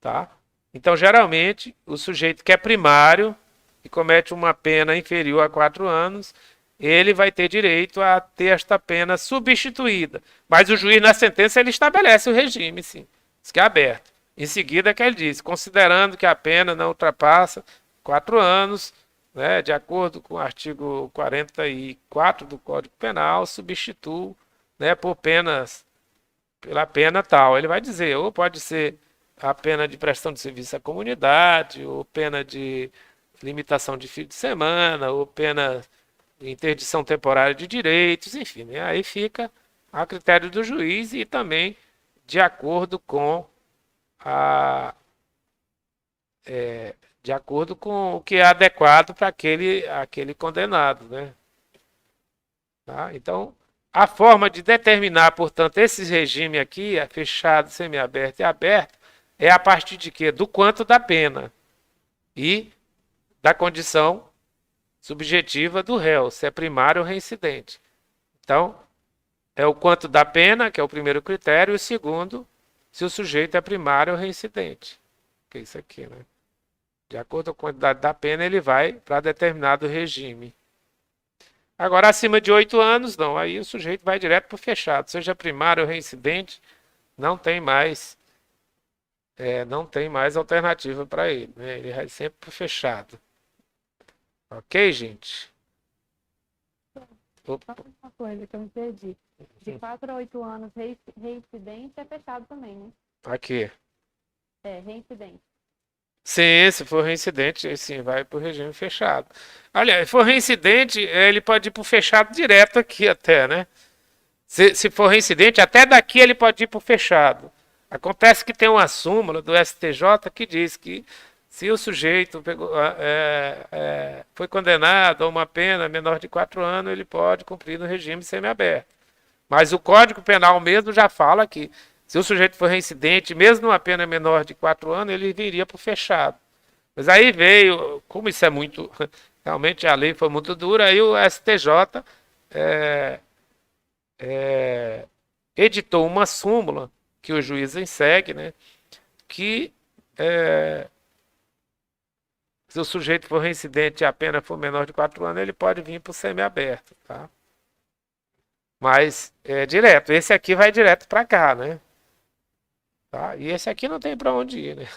Tá? Então, geralmente, o sujeito que é primário e comete uma pena inferior a 4 anos, ele vai ter direito a ter esta pena substituída. Mas o juiz, na sentença, ele estabelece o regime, sim. Isso que é aberto. Em seguida, que ele diz, considerando que a pena não ultrapassa 4 anos, né, de acordo com o artigo 44 do Código Penal, substituo, né, por penas, pela pena tal. Ele vai dizer, ou pode ser a pena de prestação de serviço à comunidade, ou pena de limitação de fim de semana, ou pena de interdição temporária de direitos, enfim, né? Aí fica a critério do juiz e também de acordo com de acordo com o que é adequado para aquele condenado, né? Tá? Então, a forma de determinar, portanto, esse regime aqui, fechado, semiaberto e aberto, é a partir de quê? Do quanto da pena e da condição subjetiva do réu, se é primário ou reincidente. Então, é o quanto da pena, que é o primeiro critério, e o segundo, se o sujeito é primário ou reincidente. Que é isso aqui, né? De acordo com a quantidade da pena, ele vai para determinado regime. Agora, acima de 8 anos, não. Aí o sujeito vai direto para o fechado. Seja primário ou reincidente, não tem mais alternativa para ele, né? Ele vai sempre para o fechado. Ok, gente? Só uma coisa que eu me perdi. De 4 a 8 anos, reincidente é fechado também, né? Aqui. Reincidente. Sim, se for reincidente, sim, vai para o regime fechado. Olha, se for reincidente, ele pode ir para o fechado direto aqui até, né? Se for reincidente, até daqui ele pode ir para o fechado. Acontece que tem uma súmula do STJ que diz que se o sujeito foi condenado a uma pena menor de 4 anos, ele pode cumprir no regime semiaberto. Mas o Código Penal mesmo já fala que se o sujeito for reincidente, mesmo numa pena menor de 4 anos, ele viria para o fechado. Mas aí veio, como isso é muito, realmente a lei foi muito dura, aí o STJ editou uma súmula que o juiz segue, né, que se o sujeito for reincidente e a pena for menor de 4 anos, ele pode vir para o semiaberto, tá? Mas é direto, esse aqui vai direto para cá, né? Tá? E esse aqui não tem para onde ir, né?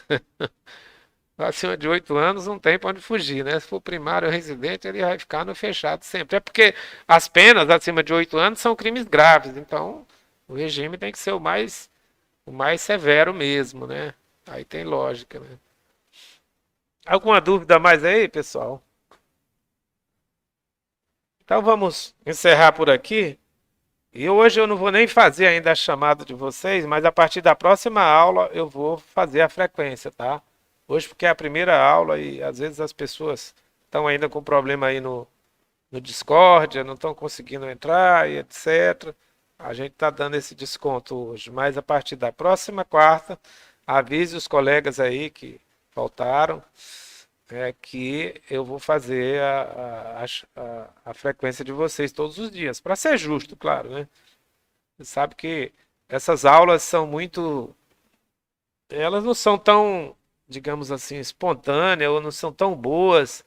Acima de 8 anos não tem para onde fugir, né? Se for primário ou residente, ele vai ficar no fechado sempre. É porque as penas acima de 8 anos são crimes graves, então o regime tem que ser o mais severo mesmo, né? Aí tem lógica, né? Alguma dúvida mais aí, pessoal? Então vamos encerrar por aqui. E hoje eu não vou nem fazer ainda a chamada de vocês, mas a partir da próxima aula eu vou fazer a frequência, tá? Hoje porque é a primeira aula e às vezes as pessoas estão ainda com problema aí no Discord, não estão conseguindo entrar e etc. A gente está dando esse desconto hoje, mas a partir da próxima quarta, avise os colegas aí que faltaram, que eu vou fazer a frequência de vocês todos os dias, para ser justo, claro, né? Você sabe que essas aulas são muito... Elas não são tão, digamos assim, espontâneas ou não são tão boas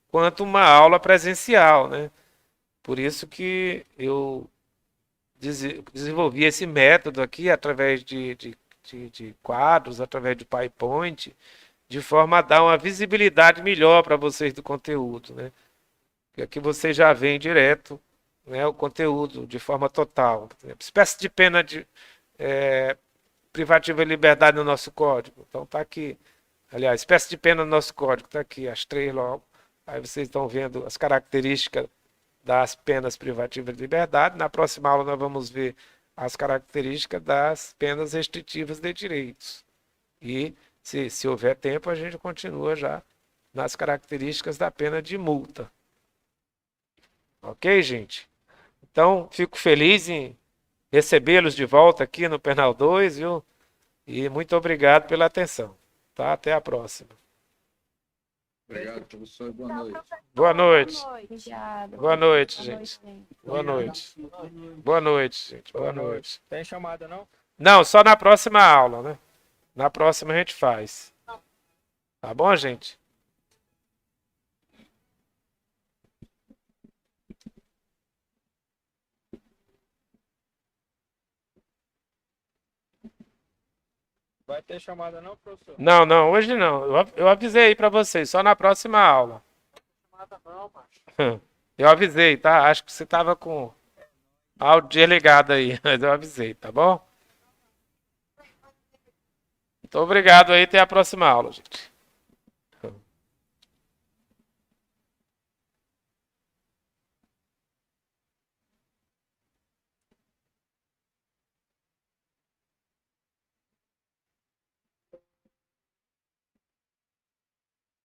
quanto uma aula presencial, né? Por isso que eu desenvolvi esse método aqui através de quadros, através de PowerPoint, de forma a dar uma visibilidade melhor para vocês do conteúdo, né? Porque aqui vocês já veem direto, né, o conteúdo de forma total. Espécie de pena de privativa de liberdade no nosso código. Então tá aqui, aliás, espécie de pena no nosso código, tá aqui, as 3 logo. Aí vocês estão vendo as características das penas privativas de liberdade. Na próxima aula nós vamos ver as características das penas restritivas de direitos. E se houver tempo, a gente continua já nas características da pena de multa. Ok, gente? Então, fico feliz em recebê-los de volta aqui no Penal 2, viu? E muito obrigado pela atenção. Tá? Até a próxima. Obrigado, professor. Boa noite. Boa noite. Obrigada. Boa noite, Boa gente. gente. Boa noite. Boa noite, gente. Boa noite. Tem chamada, não? Não, só na próxima aula, né? Na próxima a gente faz. Tá bom, gente? Vai ter chamada, não, professor? Não, não, hoje não. Eu avisei aí pra vocês, só na próxima aula. Chamada não, macho. Eu avisei, tá? Acho que você tava com áudio desligado aí, mas eu avisei, tá bom? Muito obrigado aí, até a próxima aula, gente.